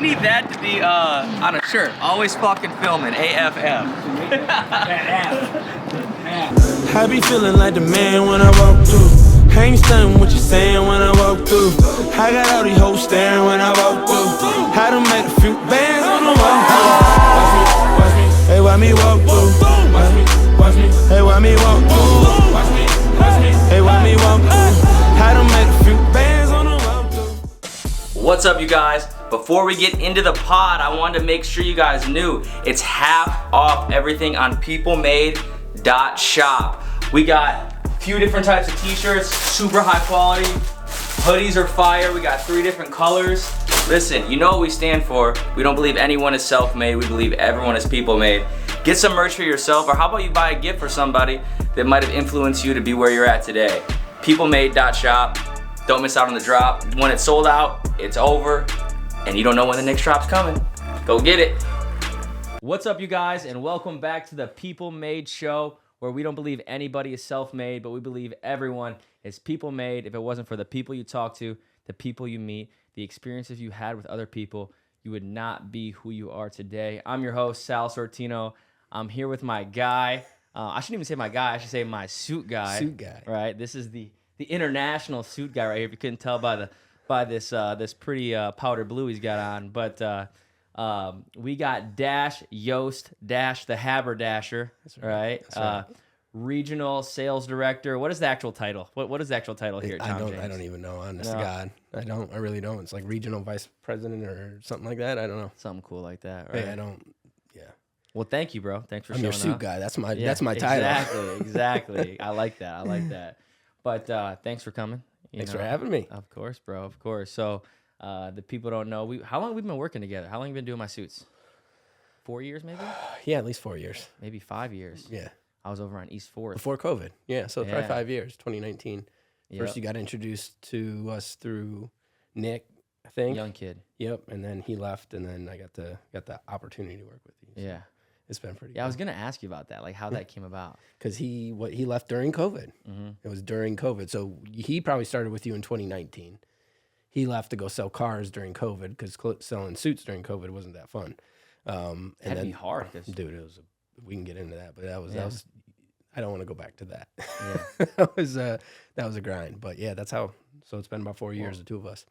We need that to be on a shirt. Always fucking filming. AFF. I be feeling like the man when I walk through. I ain't stunning what you saying when I walk through. I got all these hoes staring when I walk through. I done made a few bands on the walk through. Watch me, hey, why me walk through? Watch me, hey, why me walk through? Watch me, hey, why me walk through? I done made a few bands on the walk through. What's up, you guys? Before we get into the pod, I wanted to make sure you guys knew it's half off everything on peoplemade.shop. We got a few different types of t-shirts, super high quality. Hoodies are fire. We got 3 different colors. Listen, you know what we stand for. We don't believe anyone is self-made. We believe everyone is people-made. Get some merch for yourself, or how about you buy a gift for somebody that might have influenced you to be where you're at today. Peoplemade.shop. Don't miss out on the drop. When it's sold out, it's over, and you don't know when the next drop's coming. Go get it. What's up, you guys, and welcome back to the People Made Show, where we don't believe anybody is self-made, but we believe everyone is people-made. If it wasn't for the people you talk to, the people you meet, the experiences you had with other people, you would not be who you are today. I'm your host, Sal Sortino. I'm here with my guy. I shouldn't even say my guy. I should say my suit guy. Suit guy. Right? This is the international suit guy right here. If you couldn't tell by this pretty powder blue he's got on. But we got Dash Yost, Dash the Haberdasher, right? That's right. Regional Sales Director. What is the actual title? What is the actual title here at Tom James? I don't even know, honest to God. I really don't. It's like Regional Vice President or something like that. I don't know. Something cool like that, right? Hey, I don't, yeah. Well, thank you, bro. Thanks for I'm showing your suit up. guy. That's my title. Exactly. I like that. But thanks for coming. Thanks for having me. Of course, bro. Of course. So the people don't know. How long have we been working together? How long have you been doing my suits? 4 years, maybe? Yeah, at least 4 years. Maybe 5 years. Yeah. I was over on East 4th. Before COVID. Yeah, so probably 5 years, 2019. First, Yep. you got introduced to us through Nick, I think. Young kid. Yep, and then he left, and then I got the opportunity to work with you. So Yeah. it's been pretty. Yeah, I was gonna ask you about that, like how that came about. Because he left during COVID. Mm-hmm. It was during COVID, so he probably started with you in 2019. He left to go sell cars during COVID because selling suits during COVID wasn't that fun. That'd be hard, dude. We can get into that, but that was. I don't want to go back to that. Yeah. that was a grind, but yeah, that's how. So it's been about 4 years, the two of us.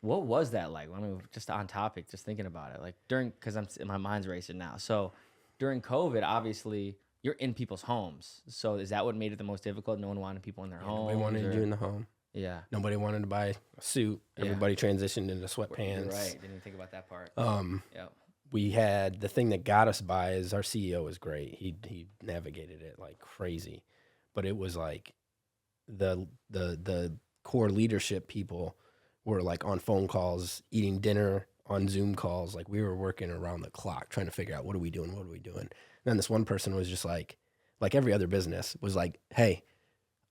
What was that like? I mean, just on topic, just thinking about it, like because my mind's racing now. So during COVID, obviously, you're in people's homes. So is that what made it the most difficult? No one wanted people in their homes. Nobody wanted you in the home. Yeah. Nobody wanted to buy a suit. Yeah. Everybody transitioned into sweatpants. You're right. Didn't even think about that part. Yep. We had the thing that got us by is our CEO was great. He navigated it like crazy, but it was like the core leadership people were like on phone calls, eating dinner on Zoom calls. Like we were working around the clock trying to figure out what are we doing? And then this one person was just like every other business was like, hey,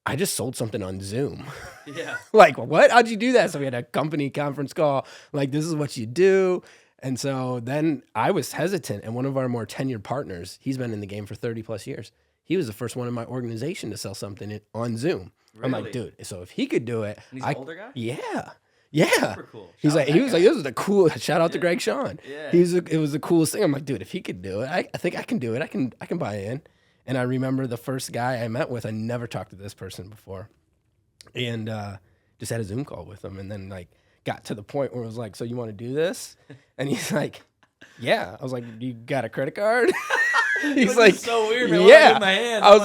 I just sold something on Zoom. Yeah. Like, what? How'd you do that? So we had a company conference call. Like, this is what you do. And so then I was hesitant. And one of our more tenured partners, he's been in the game for 30 plus years. He was the first one in my organization to sell something on Zoom. Really? I'm like, dude, so if he could do it. And he's an older guy? Yeah. Super cool. He was like, this is the cool, shout out to Greg Sean. Yeah. It was the coolest thing. I'm like, dude, if he could do it, I think I can do it. I can buy in. And I remember the first guy I met with, I never talked to this person before. And just had a Zoom call with him. And then like got to the point where it was like, so you want to do this? And he's like, yeah. I was like, you got a credit card? He's like, so weird, man. Yeah. My hands, I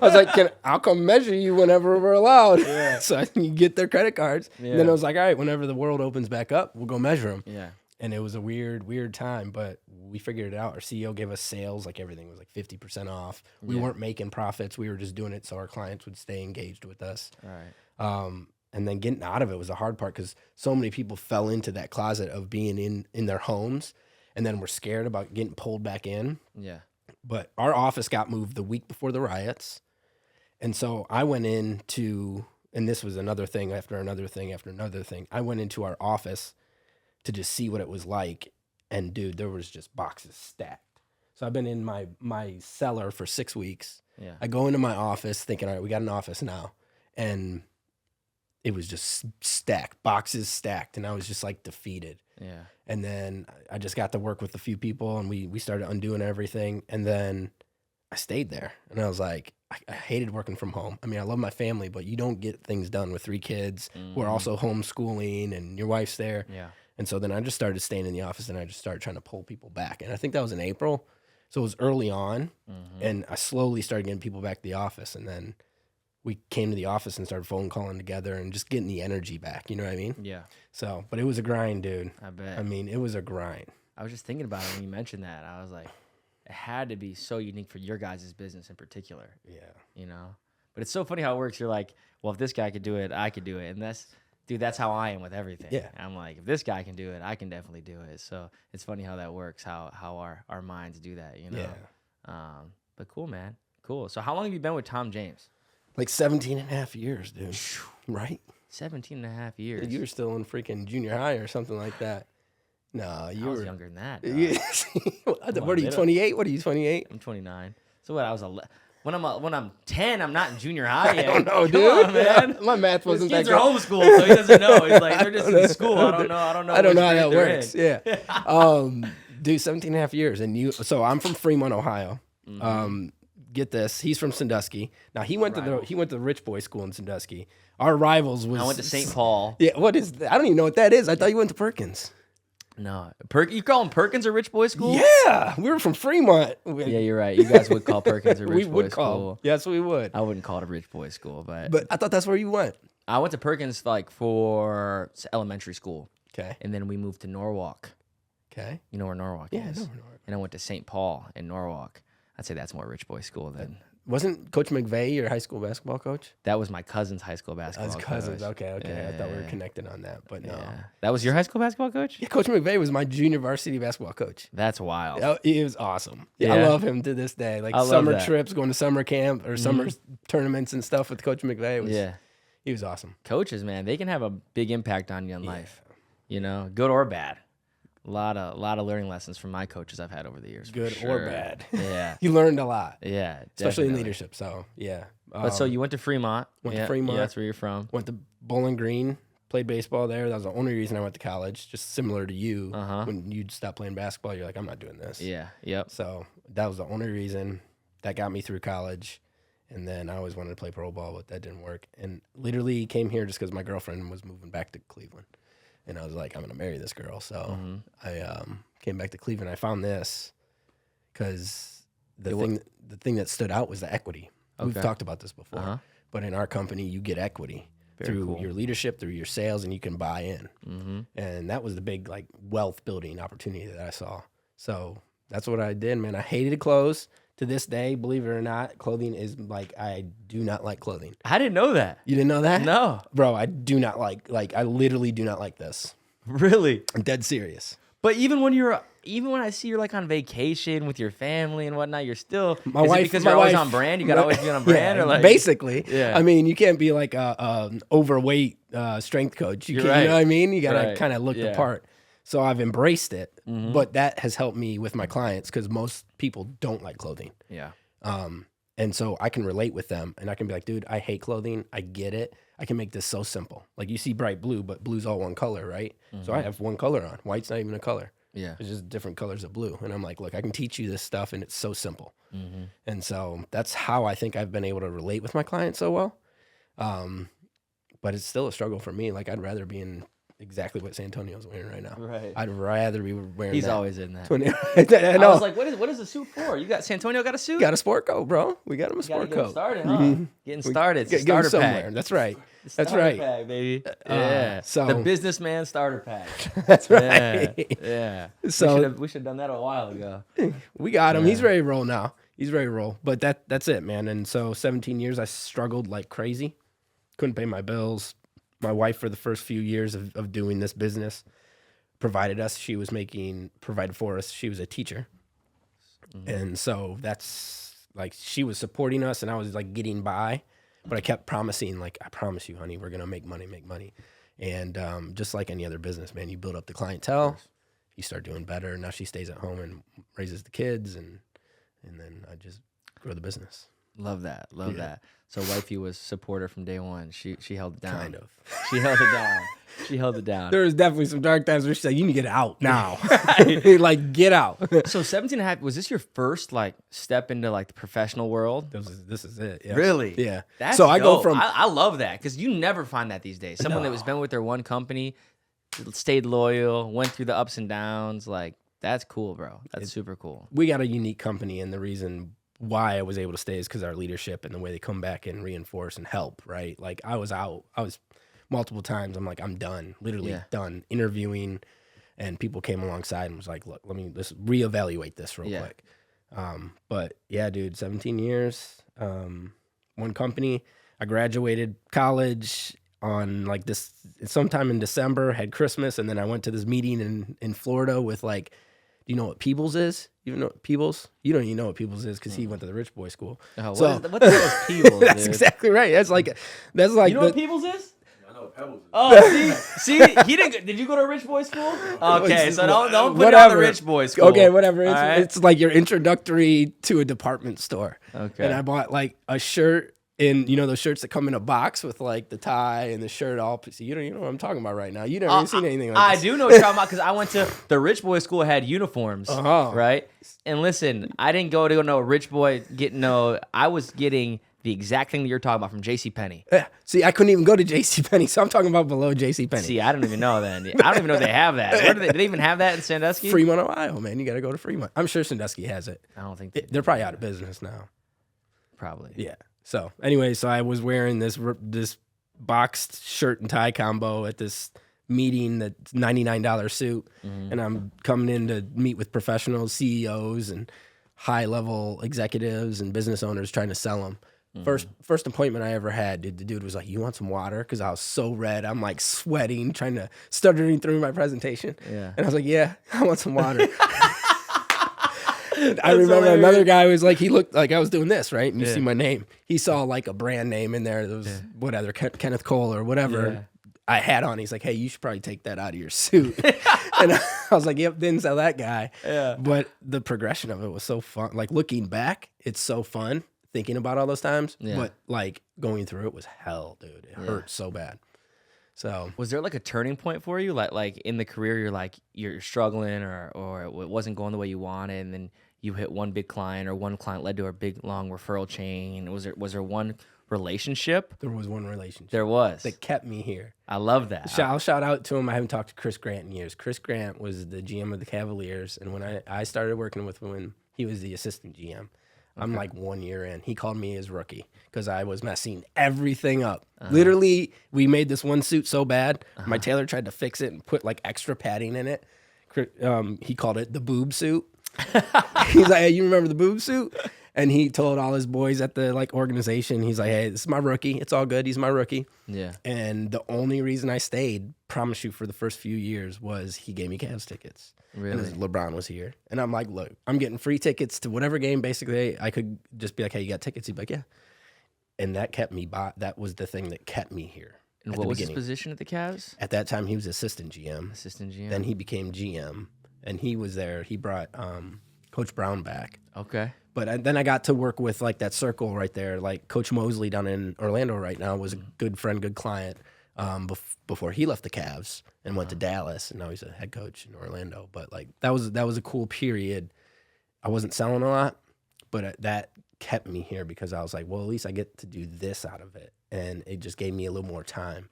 was like, I'll come measure you whenever we're allowed. Yeah. So you get their credit cards. Yeah. And then I was like, all right, whenever the world opens back up, we'll go measure them. Yeah. And it was a weird time, but we figured it out. Our CEO gave us sales, like everything was like 50% off. We weren't making profits. We were just doing it so our clients would stay engaged with us. All right. And then getting out of it was the hard part because so many people fell into that closet of being in their homes and then were scared about getting pulled back in. Yeah. But our office got moved the week before the riots. And so I went into, and this was another thing after another thing after another thing. I went into our office to just see what it was like. And dude, there was just boxes stacked. So I've been in my cellar for 6 weeks. Yeah. I go into my office thinking, all right, we got an office now. And it was just stacked, boxes stacked, and I was just like defeated. Yeah. And then I just got to work with a few people, and we started undoing everything. And then I stayed there, and I was like, I hated working from home. I mean, I love my family, but you don't get things done with 3 kids who are also homeschooling, and your wife's there. Yeah. And so then I just started staying in the office, and I just started trying to pull people back. And I think that was in April. So it was early on, and I slowly started getting people back to the office. And then we came to the office and started phone calling together and just getting the energy back. You know what I mean? Yeah. So, but it was a grind, dude. I bet. I mean, it was a grind. I was just thinking about it when you mentioned that. I was like, it had to be so unique for your guys' business in particular. Yeah. You know? But it's so funny how it works. You're like, well, if this guy could do it, I could do it. And that's how I am with everything. Yeah. I'm like, if this guy can do it, I can definitely do it. So it's funny how that works, how our minds do that, you know? Yeah. But cool, man. Cool. So how long have you been with Tom James? Like 17 and a half years, dude. Right? 17 and a half years. You were still in freaking junior high or something like that. No, you I was were younger than that. What are you, 28? What are you, 28? I'm 29. So what? I was when I'm 10, I'm not in junior high yet. I don't know, Come dude. on, man. My math His wasn't that kids good. are homeschooled, so he doesn't know. He's like, they're just in school. I don't know. I don't know how that they're works. in. Yeah. Dude, 17 and a half years. And so I'm from Fremont, Ohio. Get this. He's from Sandusky. Now he went to the rich boy school in Sandusky. Our rivals was I went to St. Paul. Yeah, what is that? I don't even know what that is. I thought you went to Perkins. No. You call him Perkins a rich boy school? Yeah. We were from Fremont. Yeah, you're right. You guys would call Perkins a rich We boy would school. call. Yes, we would. I wouldn't call it a rich boy school, But I thought that's where you went. I went to Perkins like for elementary school. Okay. And then we moved to Norwalk. Okay. You know where Norwalk Yeah, I is? know where Norwalk. And I went to St. Paul in Norwalk. I'd say that's more rich boy school than... Wasn't Coach McVeigh your high school basketball coach? That was my cousin's high school basketball That's cousins. coach. Okay. Yeah. I thought we were connected on that, but no. Yeah. That was your high school basketball coach? Yeah, Coach McVeigh was my junior varsity basketball coach. That's wild. Oh, he was awesome. Yeah, I love him to this day. Like I love summer that. trips, going to summer camp or summer tournaments and stuff with Coach McVeigh. He was awesome. Coaches, man, they can have a big impact on you in life. You know, good or bad. A lot of learning lessons from my coaches I've had over the years. Good for or sure. bad. Yeah. You learned a lot. Yeah. Especially in definitely. leadership. So, yeah. But so you went to Fremont. Went to Fremont. Yeah, that's where you're from. Went to Bowling Green, played baseball there. That was the only reason I went to college, just similar to you. When you stopped playing basketball, you're like, I'm not doing this. Yeah. Yep. So that was the only reason that got me through college. And then I always wanted to play pro ball, but that didn't work. And literally came here just because my girlfriend was moving back to Cleveland. And I was like, I'm going to marry this girl. So I came back to Cleveland. I found this because the thing that stood out was the equity. We've talked about this before. But in our company, you get equity through your leadership, through your sales, and you can buy in. And that was the big like wealth building opportunity that I saw. So that's what I did, man. I hated clothes. To this day, believe it or not, clothing is like, I do not like clothing. I didn't know that. You didn't know that? No. Bro, I do not like I literally do not like this. Really? I'm dead serious. But even when I see you're like on vacation with your family and whatnot, you're still My is wife, it because my you're always wife- on brand? You gotta always be on brand, Yeah, or like basically. Yeah. I mean, you can't be like a overweight strength coach. You You're You know right. what I mean? You gotta Right. kind of look the Yeah. part. So I've embraced it, but that has helped me with my clients because most people don't like clothing. Yeah. And so I can relate with them and I can be like, dude, I hate clothing. I get it. I can make this so simple. Like you see bright blue, but blue's all one color, right? So I have one color on. White's not even a color. Yeah. It's just different colors of blue. And I'm like, look, I can teach you this stuff and it's so simple. And so that's how I think I've been able to relate with my clients so well. But it's still a struggle for me. Like I'd rather be in exactly what San Antonio's wearing right now. Right. I'd rather be wearing He's that. always in that. I I know. was like, what is the suit for? You got Santonio got a suit? Got a sport coat, bro. We got him a Gotta sport get him coat. started, huh? Getting started. It's a Get him starter somewhere. pack. That's right. The That's starter right. pack, baby. Yeah. so- the businessman starter pack. That's Yeah. right. Yeah. So- we should have done that a while ago. We got him. He's ready to roll now. He's ready to roll. But that's it, man. And so 17 years, I struggled like crazy. Couldn't pay my bills. My wife, for the first few years of doing this business, provided for us. She was a teacher. And so that's like, she was supporting us and I was like getting by, but I kept promising, like, I promise you, honey, we're going to make money. And just like any other business, man, you build up the clientele, you start doing better. Now she stays at home and raises the kids and then I just grow the business. Love that. Love that. So wifey was supporter from day one. She held it down. Kind of. She held it down. She held it down. There was definitely some dark times where she said, you need to get out now. Like, get out. So 17 and a half, was this your first like step into like the professional world? This is it. Yeah. Really? Yeah. That's so I go dope. from I love that because you never find that these days. Someone that was been with their one company, stayed loyal, went through the ups and downs. Like, that's cool, bro. That's super cool. we got a unique company, and the reason why I was able to stay is because our leadership and the way they come back and reinforce and help, right? Like, I was multiple times, I'm like, I'm done, literally done interviewing, and people came alongside and was like, look, let's reevaluate this real quick. But yeah, dude, 17 years, one company. I graduated college on like this sometime in December, had Christmas, and then I went to this meeting in Florida with like, do you know what Peebles is? You know what Peebles? You don't even know what Peebles is because he went to the rich boy school. Oh, So- what the hell is Peebles? That's dude? exactly right. That's like You know what Peebles is? I know what Pebbles is. Oh, see, he didn't. Did you go to a rich boy school? Okay, so don't put it on the rich boy school. Okay, whatever. It's, All right? it's like your introductory to a department store. Okay. And I bought like a shirt in, you know, those shirts that come in a box with like the tie and the shirt all. So you don't know what I'm talking about right now. You never even seen anything like I this. do know what you're talking about because I went to the rich boy school, had uniforms, Uh-huh. right? And listen, I didn't go to no rich boy I was getting the exact thing that you're talking about from JCPenney. Yeah. See, I couldn't even go to JCPenney, so I'm talking about below JCPenney. See, I don't even know then. I don't even know they have that. Where do they even have that in Sandusky? Fremont, Ohio, man. You got to go to Fremont. I'm sure Sandusky has it. I don't think They're probably out of business now. probably. Yeah. So anyway, so I was wearing this boxed shirt and tie combo at this meeting, that's $99 suit, and I'm coming in to meet with professionals, CEOs, and high level executives and business owners trying to sell them. First appointment I ever had, dude, the dude was like, "You want some water?" Because I was so red, I'm like sweating, stuttering through my presentation. Yeah. And I was like, "Yeah, I want some water." I remember another guy was like, he looked like I was doing this, right? And you see my name. He saw like a brand name in there. There was whatever, Kenneth Cole or whatever I had on. He's like, "Hey, you should probably take that out of your suit." And I was like, "Yep, didn't sell that guy." Yeah. But the progression of it was so fun. Like looking back, it's so fun thinking about all those times. Yeah. But like going through it was hell, dude. It hurt so bad. So Was there like a turning point for you? Like in the career, you're struggling or it wasn't going the way you wanted, and then you hit one big client or one client led to a big long referral chain. Was there one relationship? there was one relationship There was. that kept me here. I love that. I'll shout out to him. I haven't talked to Chris Grant in years. Chris Grant was the GM of the Cavaliers, and when I started working with him, when he was the assistant GM, I'm like 1 year in. He called me his rookie because I was messing everything up. Literally, we made this one suit so bad, my tailor tried to fix it and put like extra padding in it. He called it the boob suit. He's like, "Hey, you remember the boob suit?" And he told all his boys at the like organization, he's like, "Hey, this is my rookie. It's all good. He's my rookie." Yeah. And the only reason I stayed, promise you, for the first few years was he gave me Cavs tickets. Really? And LeBron was here. And I'm like, "Look, I'm getting free tickets to whatever game. Basically, I could just be like, 'Hey, you got tickets?" He'd be like, "Yeah." And that kept me that was the thing that kept me here. And at what the was his beginning. position at the Cavs? At that time, he was assistant GM. Assistant GM. Then he became GM. And he was there. He brought Coach Brown back. Okay. But then I got to work with like that circle right there. Like Coach Mosley down in Orlando right now was a good friend, good client before he left the Cavs and went to Dallas, and now he's a head coach in Orlando. But like that was a cool period. I wasn't selling a lot, but that kept me here because I was like, well, at least I get to do this out of it, and it just gave me a little more time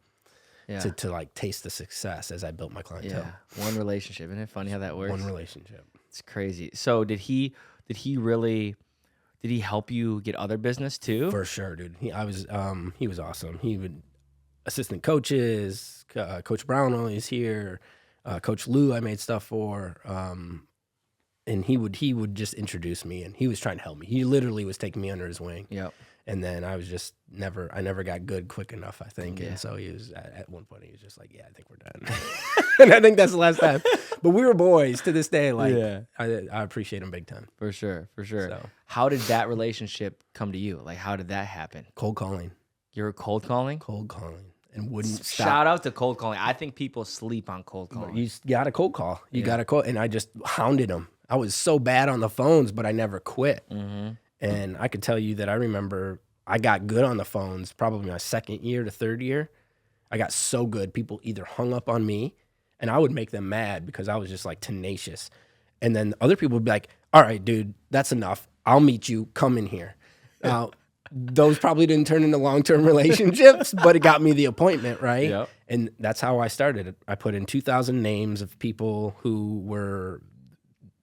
to like taste the success as I built my clientele. Yeah. One relationship. Isn't it funny how that works? One relationship. It's crazy. So did he help you get other business too? For sure, dude. He was awesome. He would assistant coaches, Coach Brown when he's here, Coach Lou I made stuff for, and he would just introduce me, and he was trying to help me. He literally was taking me under his wing. Yep. And then I was just I never got good quick enough, I think. Yeah. And so he was at one point he was just like, "Yeah, I think we're done." And I think that's the last time. But we were boys to this day. Like I appreciate him big time. For sure. So. How did that relationship come to you? Like, how did that happen? Cold calling, You're cold calling? and wouldn't stop. Shout out to cold calling. I think people sleep on cold calling. You got a cold call. You got a call, and I just hounded him. I was so bad on the phones, but I never quit. And I could tell you that I remember I got good on the phones probably my second year to third year. I got so good, people either hung up on me, and I would make them mad because I was just like tenacious. And then other people would be like, all right, dude, that's enough. I'll meet you. Come in here. Those probably didn't turn into long-term relationships, but it got me the appointment, right? Yep. And that's how I started. I put in 2,000 names of people who were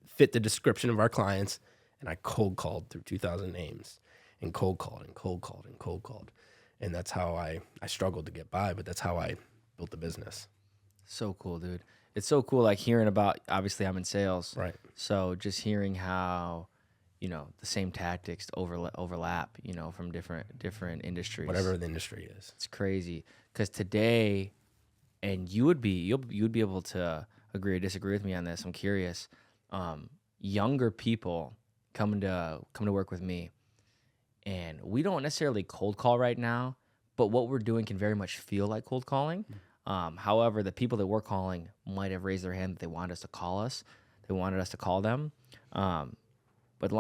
fit the description of our clients, and I cold called through 2,000 names and cold called and cold called and cold called. And that's how I struggled to get by, but that's how I built the business. So cool, dude. It's so cool, like hearing about, obviously I'm in sales. Right. So just hearing how, you know, the same tactics overlap, you know, from different industries. Whatever the industry is. It's crazy. Because today, and you would be able to agree or disagree with me on this. I'm curious. Younger people coming to work with me, and we don't necessarily cold call right now, but what we're doing can very much feel like cold calling. However, the people that we're calling might have raised their hand that they wanted us to call us. They wanted us to call them. But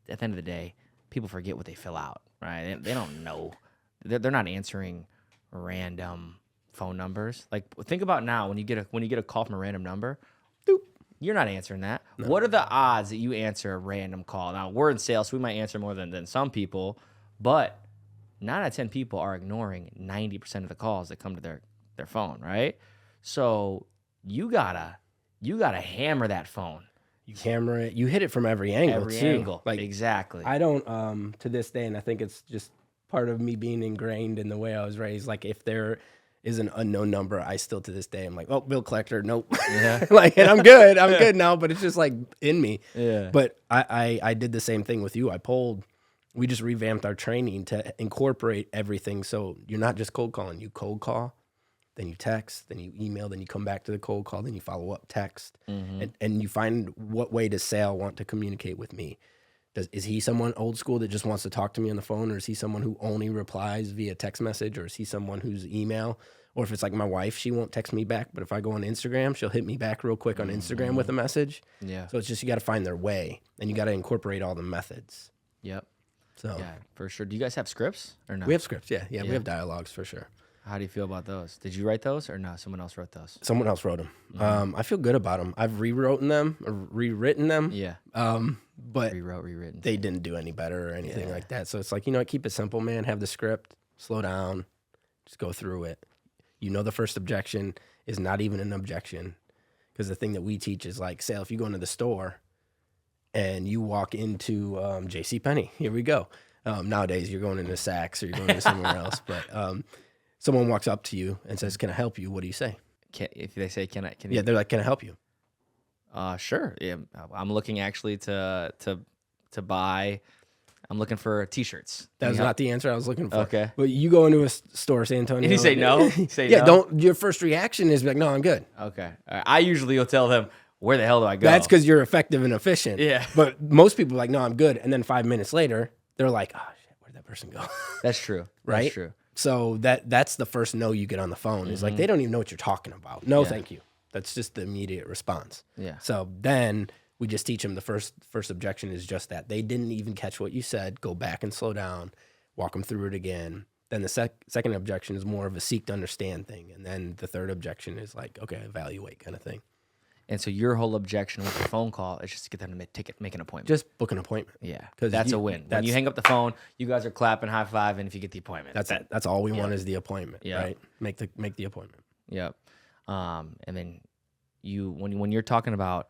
at the end of the day, people forget what they fill out, right? They don't know. They're not answering random phone numbers. Like, think about now when you get a call from a random number, doop, you're not answering that. No. What are the odds that you answer a random call? Now, we're in sales, so we might answer more than some people, but 9 out of 10 people are ignoring 90% of the calls that come to their phone, right? So you gotta hammer that phone. You hammer it. You hit it from every angle, every too. Angle, like, exactly. I don't, to this day, and I think it's just part of me being ingrained in the way I was raised. Like, if there is an unknown number, I still, to this day, I'm like, oh, bill collector, nope. Yeah. Like, and I'm good. I'm good now, but it's just like in me. Yeah. But I did the same thing with you. We just revamped our training to incorporate everything. So you're not just cold calling. You cold call, then you text, then you email, then you come back to the cold call, then you follow up text, and you find what way does Sal want to communicate with me. Is he someone old school that just wants to talk to me on the phone, or is he someone who only replies via text message, or is he someone who's email? Or if it's like my wife, she won't text me back, but if I go on Instagram, she'll hit me back real quick on Instagram with a message. Yeah. So it's just, you got to find their way, and you got to incorporate all the methods. Yep. So yeah, for sure. Do you guys have scripts or no? We have scripts, yeah. We have dialogues for sure. How do you feel about those? Did you write those or no? Someone else wrote those? Someone else wrote them. I feel good about them. I've rewritten them. Yeah. But rewritten. They didn't do any better or anything like that. So it's like, keep it simple, man. Have the script, slow down, just go through it. The first objection is not even an objection, because the thing that we teach is like, say, if you go into the store and you walk into JCPenney, here we go. Nowadays, you're going into Saks or you're going into somewhere else, but someone walks up to you and says, "Can I help you?" What do you say? If they say, "Can I?" They're like, "Can I help you?" Sure. Yeah, I'm looking actually to buy. I'm looking for T-shirts. That's not the answer I was looking for. Okay. But you go into a store, San Antonio. Did you say no? Yeah. No? Don't. Your first reaction is like, "No, I'm good." Okay. I usually will tell them, "Where the hell do I go?" That's because you're effective and efficient. Yeah. But most people are like, "No, I'm good," and then 5 minutes later, they're like, "Oh shit, where'd that person go?" That's true. Right. That's true. So that's the first no you get on the phone is like, they don't even know what you're talking about. No, thank you. That's just the immediate response. Yeah. So then we just teach them the first objection is just that. They didn't even catch what you said. Go back and slow down. Walk them through it again. Then the second objection is more of a seek to understand thing. And then the third objection is like, okay, evaluate kind of thing. And so your whole objection with the phone call is just to get them to make an appointment. Just book an appointment. Yeah, because that's a win. When you hang up the phone, you guys are clapping, high five, and if you get the appointment, that's all we want is the appointment. Yeah. Right. Make the appointment. Yep. And then when you're talking about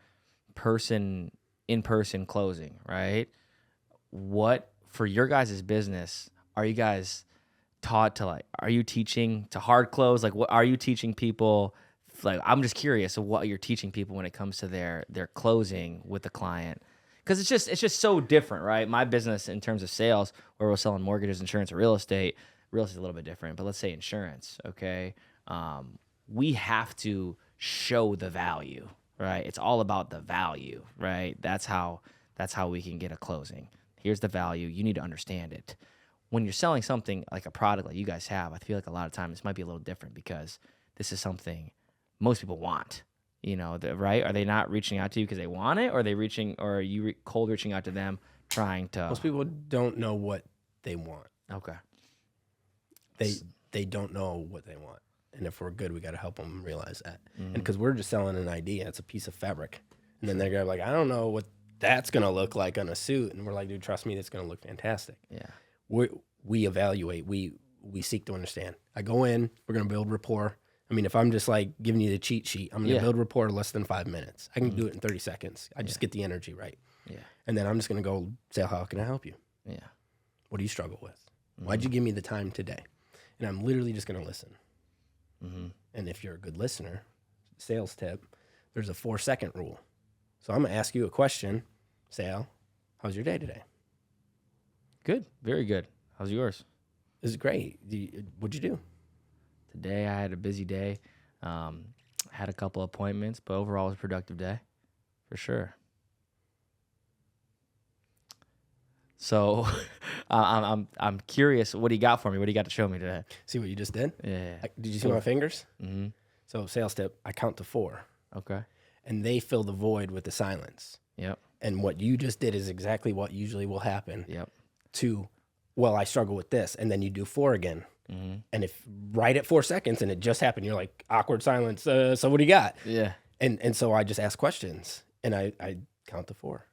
in-person closing, right? What for your guys' business are you guys taught to like? Are you teaching to hard close? Like, what are you teaching people? Like, I'm just curious of what you're teaching people when it comes to their closing with the client, because it's just so different, right? My business in terms of sales, where we're selling mortgages, insurance, or real estate is a little bit different. But let's say insurance, okay? We have to show the value, right? It's all about the value, right? That's how we can get a closing. Here's the value. You need to understand it. When you're selling something like a product like you guys have, I feel like a lot of times this might be a little different because this is something most people want, right? Are they not reaching out to you because they want it, or are they reaching, or are you cold reaching out to them trying to. Most people don't know what they want. Okay. They don't know what they want. And if we're good, we got to help them realize that. And because we're just selling an idea, it's a piece of fabric. And then they're like, I don't know what that's going to look like on a suit. And we're like, dude, trust me, it's going to look fantastic. Yeah. We evaluate. We seek to understand. I go in, we're going to build rapport. I mean, if I'm just like giving you the cheat sheet, I'm going to build rapport in less than 5 minutes. I can do it in 30 seconds. I just get the energy right. Yeah. And then I'm just going to go say, how can I help you? Yeah. What do you struggle with? Why'd you give me the time today? And I'm literally just going to listen. And if you're a good listener, sales tip, there's a 4-second rule. So I'm going to ask you a question. Sal, how's your day today? Good. Very good. How's yours? This is great. What'd you do? Today I had a busy day. Had a couple appointments, but overall it was a productive day, for sure. So, I'm curious. What do you got for me? What do you got to show me today? See what you just did? Yeah. Did you see my fingers? Mm-hmm. So sales tip, I count to 4. Okay. And they fill the void with the silence. Yep. And what you just did is exactly what usually will happen. Yep. Well, I struggle with this. And then you do 4 again. Mm-hmm. And if right at 4 seconds and it just happened, you're like, awkward silence. So what do you got? Yeah. And so I just ask questions and I count to 4.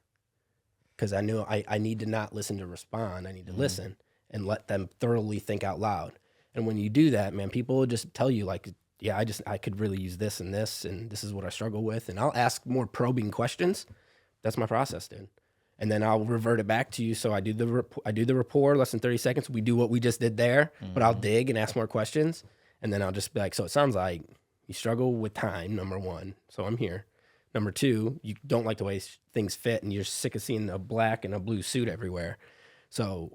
Because I knew I need to not listen to respond. I need to listen and let them thoroughly think out loud. And when you do that, man, people will just tell you like, yeah, I could really use this, and this is what I struggle with. And I'll ask more probing questions. That's my process, dude. And then I'll revert it back to you. So I do the rapport, less than 30 seconds. We do what we just did there, but I'll dig and ask more questions. And then I'll just be like, so it sounds like you struggle with time, number 1. So I'm here. Number 2, you don't like the way things fit, and you're sick of seeing a black and a blue suit everywhere. So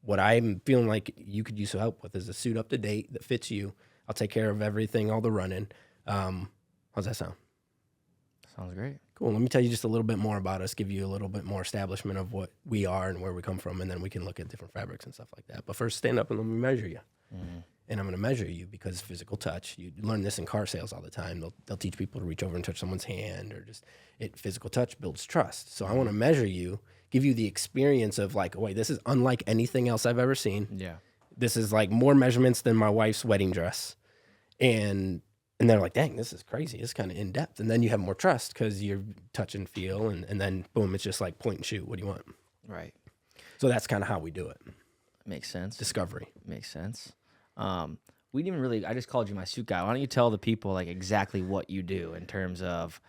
what I'm feeling like you could use some help with is a suit up to date that fits you. I'll take care of everything, all the running. How's that sound? Sounds great. Cool. Let me tell you just a little bit more about us, give you a little bit more establishment of what we are and where we come from, and then we can look at different fabrics and stuff like that. But first, stand up and let me measure you. And I'm going to measure you because physical touch. You learn this in car sales all the time. They'll teach people to reach over and touch someone's hand, or just physical touch builds trust. So I want to measure you, give you the experience of like, wait, this is unlike anything else I've ever seen. Yeah. This is like more measurements than my wife's wedding dress. And they're like, dang, this is crazy. It's kind of in depth. And then you have more trust because you're touch and feel. And then boom, it's just like point and shoot. What do you want? Right. So that's kind of how we do it. Makes sense. Discovery. Makes sense. We didn't really. I just called you my suit guy. Why don't you tell the people like exactly what you do in terms of,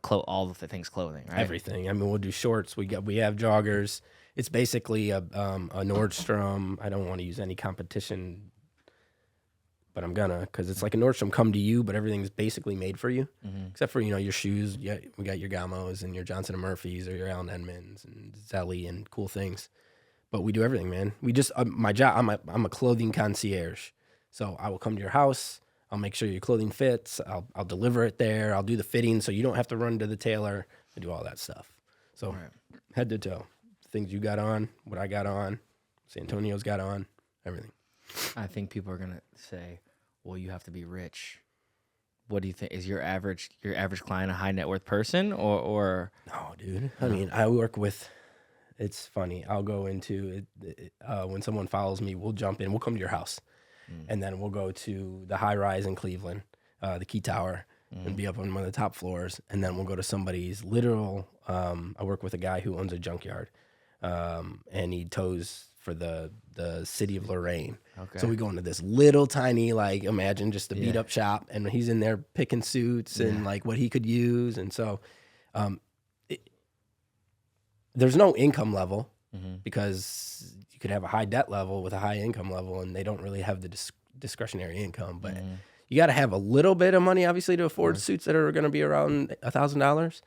all of the things clothing, right? Everything. I mean, we'll do shorts. We have joggers. It's basically a Nordstrom. I don't want to use any competition, but I'm gonna, because it's like a Nordstrom come to you, but everything's basically made for you, except for your shoes. Yeah, we got your Gamos and your Johnson & Murphys or your Allen Edmonds and Zelly and cool things. But we do everything, man. We just my job. I'm a clothing concierge, so I will come to your house. I'll make sure your clothing fits. I'll deliver it there. I'll do the fitting, so you don't have to run to the tailor. I do all that stuff. So head to toe, things you got on, what I got on, San Antonio's got on, everything. I think people are gonna say, "Well, you have to be rich." What do you think? Is your average client a high net worth person, or? No, dude. I mean, I work with. It's funny. I'll go into it when someone follows me. We'll jump in. We'll come to your house, and then we'll go to the high rise in Cleveland, the Key Tower, and be up on one of the top floors. And then we'll go to somebody's literal. I work with a guy who owns a junkyard, and he tows for the city of Lorraine. Okay. So we go into this little tiny, like, imagine just a beat up shop, and he's in there picking suits and like what he could use, and so. There's no income level because you could have a high debt level with a high income level, and they don't really have the discretionary income. But you got to have a little bit of money, obviously, to afford suits that are going to be around $1,000.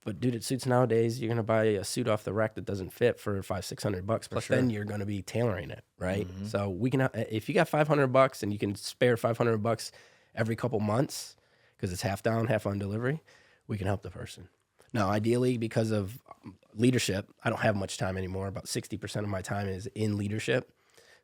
But dude, at suits nowadays, you're going to buy a suit off the rack that doesn't fit for $500-600. Plus, then you're going to be tailoring it, right? So we can, if you got $500 and you can spare $500 every couple months because it's half down, half on delivery, we can help the person. Now, ideally, because of leadership, I don't have much time anymore. About 60% of my time is in leadership.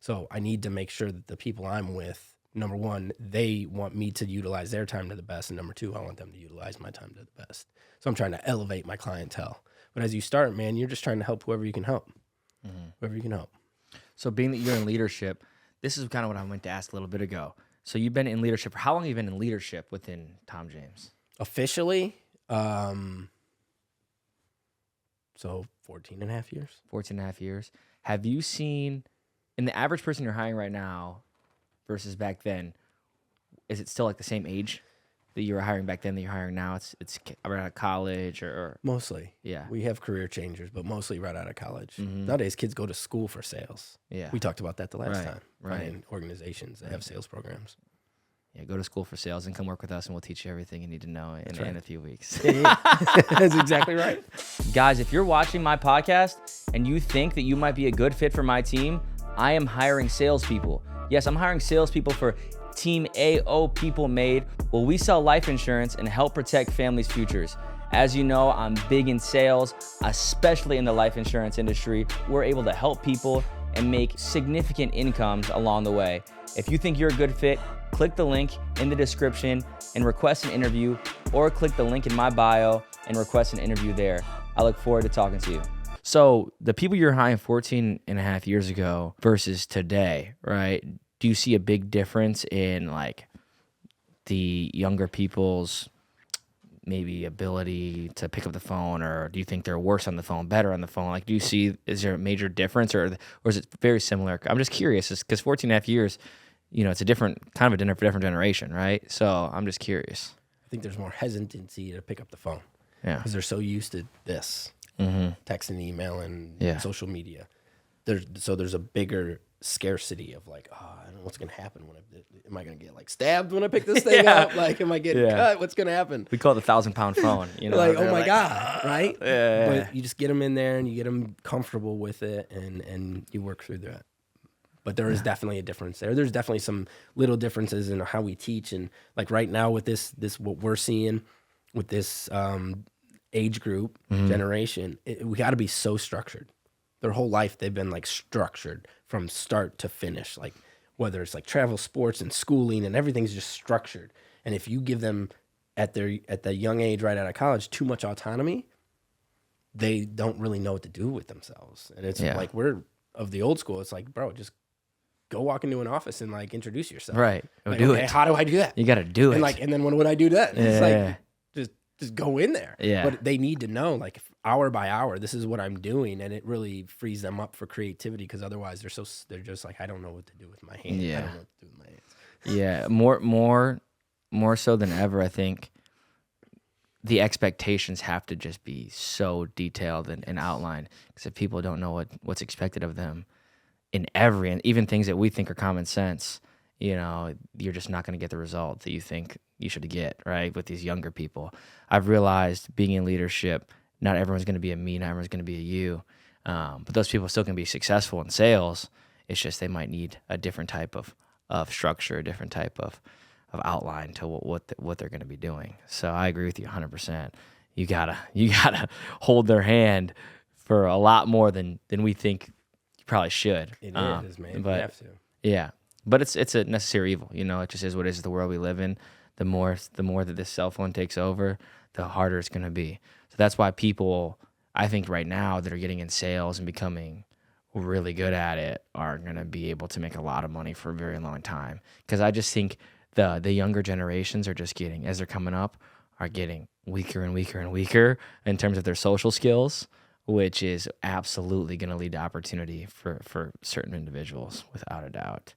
So I need to make sure that the people I'm with, number one, they want me to utilize their time to the best. And number two, I want them to utilize my time to the best. So I'm trying to elevate my clientele. But as you start, man, you're just trying to help whoever you can help. Whoever you can help. So being that you're in leadership, this is kind of what I meant to ask a little bit ago. So you've been in leadership. How long have you been in leadership within Tom James? Officially, so 14 and a half years. 14 and a half years. Have you seen, in the average person you're hiring right now versus back then, is it still like the same age that you were hiring back then that you're hiring now? It's right out of college or Mostly. Yeah. We have career changers, but mostly right out of college. Mhm. Nowadays, kids go to school for sales. Yeah. We talked about that the last Right, time. right. In organizations that have sales programs. Yeah, go to school for sales and come work with us, and we'll teach you everything you need to know in a few weeks. That's exactly right. Guys, if you're watching my podcast and you think that you might be a good fit for my team, I am hiring salespeople. Yes, I'm hiring salespeople for Team AO People Made, where we sell life insurance and help protect families' futures. As you know, I'm big in sales, especially in the life insurance industry. We're able to help people and make significant incomes along the way. If you think you're a good fit, click the link in the description and request an interview, or click the link in my bio and request an interview there. I look forward to talking to you. So the people you're hiring 14 and a half years ago versus today, right? Do you see a big difference in like the younger people's maybe ability to pick up the phone, or do you think they're worse on the phone, better on the phone? Like, do you see, is there a major difference, or is it very similar? I'm just curious, because 14 and a half years, you know, it's a different generation, right? So I'm just curious. I think there's more hesitancy to pick up the phone. Yeah. Because they're so used to this. Texting, emailing, social media. There's a bigger scarcity of like, oh, I don't know what's gonna happen am I gonna get like stabbed when I pick this thing up? Like, am I getting cut? What's gonna happen? We call it the 1,000-pound phone. You know, like, oh my God, right? Yeah. But you just get them in there and you get them comfortable with it, and you work through that. But there is definitely a difference there. There's definitely some little differences in how we teach, and like right now with this what we're seeing with this age group generation, we got to be so structured. Their whole life they've been like structured from start to finish, like whether it's like travel, sports, and schooling, and everything's just structured. And if you give them at the young age right out of college too much autonomy, they don't really know what to do with themselves. And it's like, we're of the old school. It's like, bro, just go walk into an office and like introduce yourself. Right. Like, do okay, it. how do I do that? You got to do it. And then when would I do that? It's Yeah. like, just go in there. Yeah. But they need to know, like, hour by hour, this is what I'm doing, and it really frees them up for creativity, because otherwise they're just like, I don't know what to do with my hands. Yeah. I don't know what to do with my hands. Yeah. More so than ever, I think the expectations have to just be so detailed and outlined, because if people don't know what's expected of them in and even things that we think are common sense, you know, you're just not going to get the result that you think you should get, right? With these younger people, I've realized being in leadership, not everyone's going to be a me, not everyone's going to be a you, but those people still can be successful in sales. It's just they might need a different type of structure, a different type of outline to what they're going to be doing. So I agree with you 100%. You gotta hold their hand for a lot more than we think you probably should. It is, man. But you have to. yeah, but it's a necessary evil. You know, it just is what it is. The world we live in. The more that this cell phone takes over, the harder it's going to be. So that's why people, I think right now, that are getting in sales and becoming really good at it are going to be able to make a lot of money for a very long time. Because I just think the younger generations are just getting, as they're coming up, are getting weaker and weaker and weaker in terms of their social skills, which is absolutely going to lead to opportunity for certain individuals, without a doubt.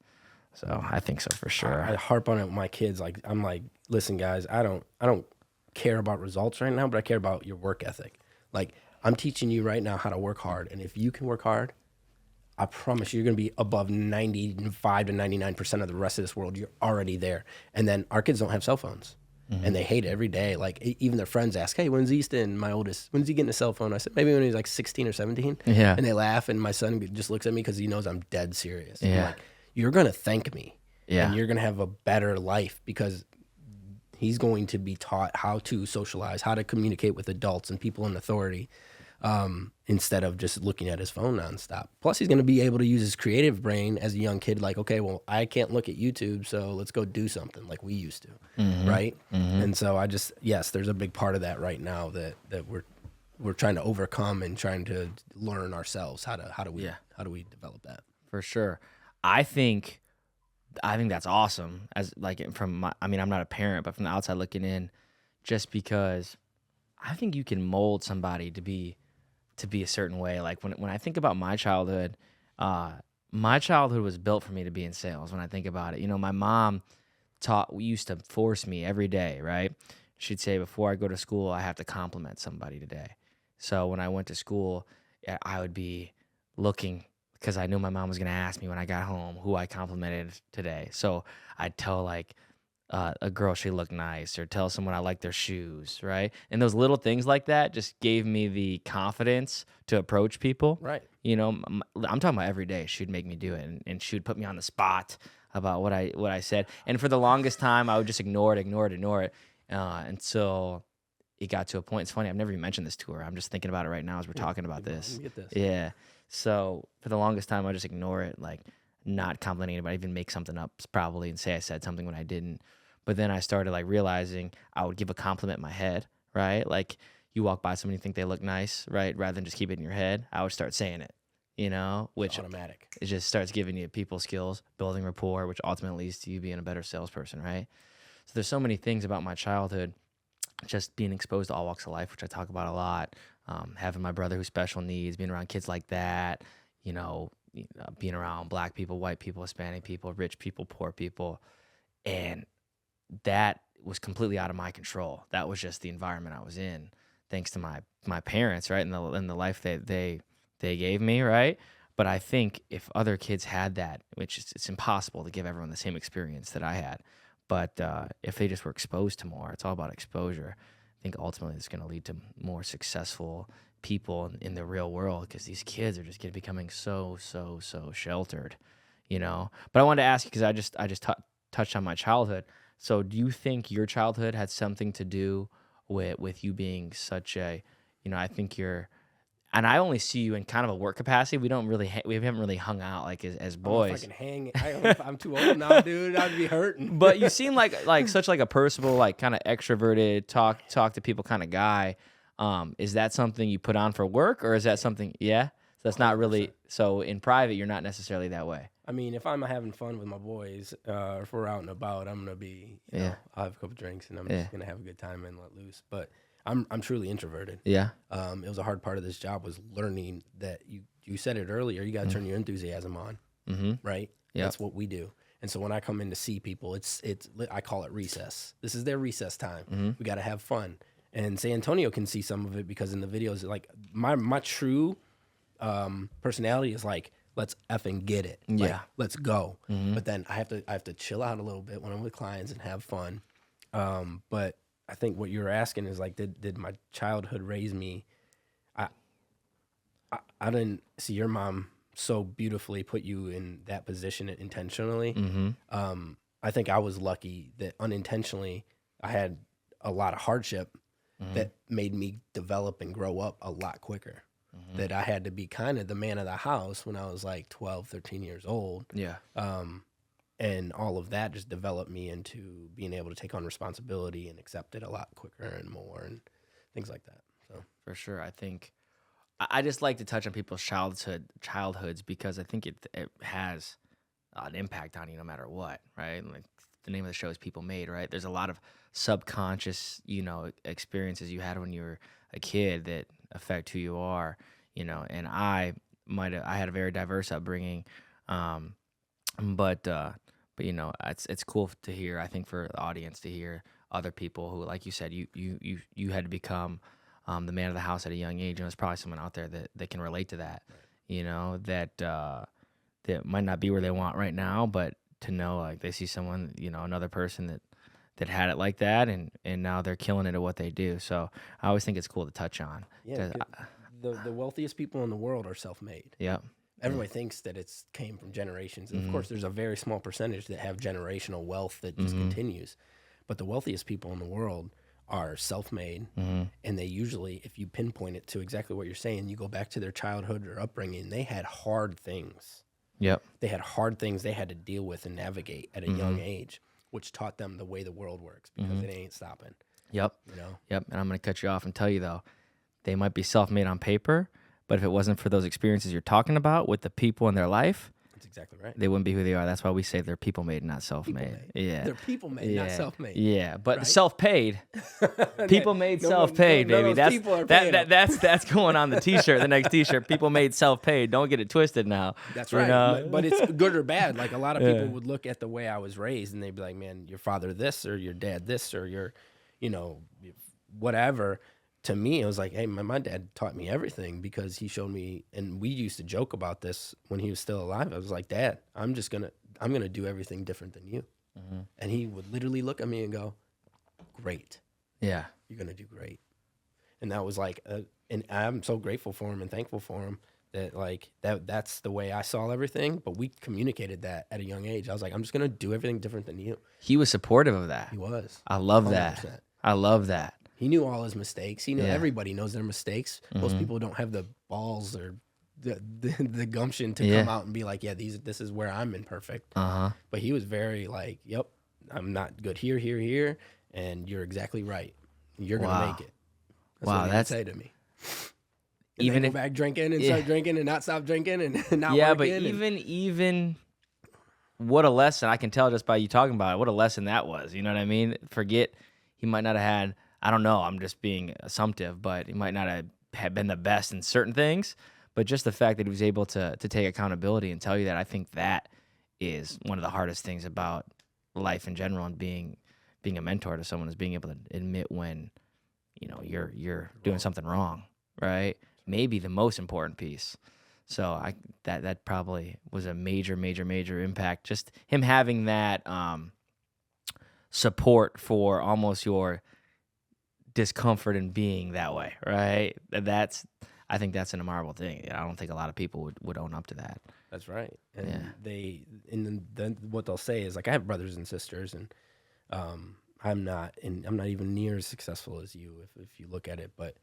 So I think so for sure. I harp on it with my kids. Like, I'm like, listen, guys, I don't care about results right now, but I care about your work ethic. Like, I'm teaching you right now how to work hard, and if you can work hard, I promise you're going to be above 95 to 99% of the rest of this world. You're already there. And then our kids don't have cell phones, and they hate it every day. Like, even their friends ask, hey, when's Easton, my oldest, when's he getting a cell phone? I said, maybe when he's like 16 or 17. Yeah. And they laugh, and my son just looks at me because he knows I'm dead serious. Yeah. I'm like, you're going to thank me. Yeah. And you're going to have a better life, because he's going to be taught how to socialize, how to communicate with adults and people in authority, instead of just looking at his phone nonstop. Plus, he's going to be able to use his creative brain as a young kid. Like, okay, well, I can't look at YouTube, so let's go do something like we used to, right? And so yes, there's a big part of that right now that we're trying to overcome and trying to learn ourselves. How do we develop that? For sure. I think that's awesome. As like I'm not a parent, but from the outside looking in, just because I think you can mold somebody to be a certain way. Like when I think about my childhood was built for me to be in sales. When I think about it, my mom used to force me every day, right? She'd say, before I go to school, I have to compliment somebody today. So when I went to school, I would be looking, because I knew my mom was going to ask me when I got home who I complimented today. So I'd tell like a girl she looked nice, or tell someone I liked their shoes, right? And those little things like that just gave me the confidence to approach people. Right. I'm talking about every day. She'd make me do it, and she would put me on the spot about what I said. And for the longest time, I would just ignore it until it got to a point. It's funny, I've never even mentioned this to her. I'm just thinking about it right now as we're talking about this. Let me get this. Yeah. So for the longest time, I just ignore it, like not complimenting anybody, even make something up probably and say I said something when I didn't. But then I started like realizing I would give a compliment in my head, right? Like you walk by somebody and think they look nice, right? Rather than just keep it in your head, I would start saying it, which automatic. It just starts giving you people skills, building rapport, which ultimately leads to you being a better salesperson, right? So there's so many things about my childhood, just being exposed to all walks of life, which I talk about a lot. Having my brother who's special needs, being around kids like that, being around black people, white people, Hispanic people, rich people, poor people. And that was completely out of my control. That was just the environment I was in, thanks to my parents, right? And the life that they gave me, right? But I think if other kids had that, which it's impossible to give everyone the same experience that I had, but if they just were exposed to more, it's all about exposure. I think ultimately it's going to lead to more successful people in the real world, because these kids are just becoming so sheltered, But I wanted to ask you, because I just touched on my childhood. So do you think your childhood had something to do with you being such a, I think you're, and I only see you in kind of a work capacity. We haven't really hung out like as boys. I can hang. I'm too old now, dude. I'd be hurting. But you seem like such like a personable, like kind of extroverted, talk to people kind of guy. Is that something you put on for work, or is that something? Yeah, so that's not really. So in private, you're not necessarily that way. I mean, if I'm having fun with my boys, or if we're out and about, I'm gonna be. I'll have a couple drinks and I'm just gonna have a good time and let loose. But I'm truly introverted. Yeah. It was a hard part of this job, was learning that you said it earlier. You got to turn your enthusiasm on, right? Yeah. That's what we do. And so when I come in to see people, it's I call it recess. This is their recess time. We got to have fun. And San Antonio can see some of it, because in the videos, like my true personality is like, let's effing get it. Like, let's go. But then I have to chill out a little bit when I'm with clients and have fun. But I think what you were asking is like, did my childhood raise me? I didn't see your mom so beautifully put you in that position intentionally. I think I was lucky that unintentionally I had a lot of hardship that made me develop and grow up a lot quicker. That I had to be kind of the man of the house when I was like 12, 13 years old. Yeah. And all of that just developed me into being able to take on responsibility and accept it a lot quicker and more and things like that. So for sure, I think I just like to touch on people's childhoods, because I think it has an impact on you no matter what, right? Like the name of the show is People Made, right? There's a lot of subconscious, experiences you had when you were a kid that affect who you are, and I had a very diverse upbringing, but it's cool to hear. I think for the audience to hear other people who, like you said, you had to become the man of the house at a young age, and there's probably someone out there that can relate to that, that might not be where they want right now, but to know like they see someone, another person that had it like that, and now they're killing it at what they do. So I always think it's cool to touch on. Yeah, the wealthiest people in the world are self-made. Yeah. Everybody thinks that it's came from generations. And of course, there's a very small percentage that have generational wealth that just continues. But the wealthiest people in the world are self-made. And they usually, if you pinpoint it to exactly what you're saying, you go back to their childhood or upbringing, they had hard things. Yep. They had hard things they had to deal with and navigate at a young age, which taught them the way the world works, because it ain't stopping. Yep. Yep. And I'm going to cut you off and tell you, though, they might be self-made on paper, but if it wasn't for those experiences you're talking about with the people in their life, That's exactly right. they wouldn't be who they are. That's why we say they're people-made, not self-made. People-made. Yeah. They're people-made, not self-made. Yeah, but right? self-paid, people-made, No, self-paid, no, baby. those people are paying them. That's going on the T-shirt, the next T-shirt. People-made, self-paid. Don't get it twisted now. That's You right. know? But it's good or bad. Like a lot of people would look at the way I was raised and they'd be like, man, your father this or your dad this or your, you know, whatever. To me, it was like, hey, my dad taught me everything because he showed me, and we used to joke about this when he was still alive. I was like, Dad, I'm gonna do everything different than you. Mm-hmm. And he would literally look at me and go, great. Yeah. You're gonna do great. And that was like, and I'm so grateful for him and thankful for him that like that's the way I saw everything. But we communicated that at a young age. I was like, I'm just gonna do everything different than you. He was supportive of that. He was. I love 100%. that. I love that. He knew all his mistakes. He knew Yeah. everybody knows their mistakes. Most people don't have the balls or the gumption to Yeah. come out and be like, yeah, this is where I'm imperfect. Uh-huh. But he was very like, yep, I'm not good here, and you're exactly right. You're gonna Wow. make it. That's Wow, what he that's- would say to me. And Even then if- go back drinking and Yeah. start drinking and not stop drinking and not Yeah, but working. even what a lesson I can tell just by you talking about it. What a lesson that was. You know what I mean? Forget he might not have had. I don't know. I'm just being assumptive, but he might not have been the best in certain things. But just the fact that he was able to take accountability and tell you that, I think that is one of the hardest things about life in general and being a mentor to someone is being able to admit when, you know, you're doing something wrong, right? Maybe the most important piece. So that probably was a major impact. Just him having that support for almost your discomfort in being that way, right? I think that's an admirable thing. I don't think a lot of people would own up to that. That's right. And Yeah. then what they'll say is like, I have brothers and sisters, and I'm not even near as successful as you if you look at it, but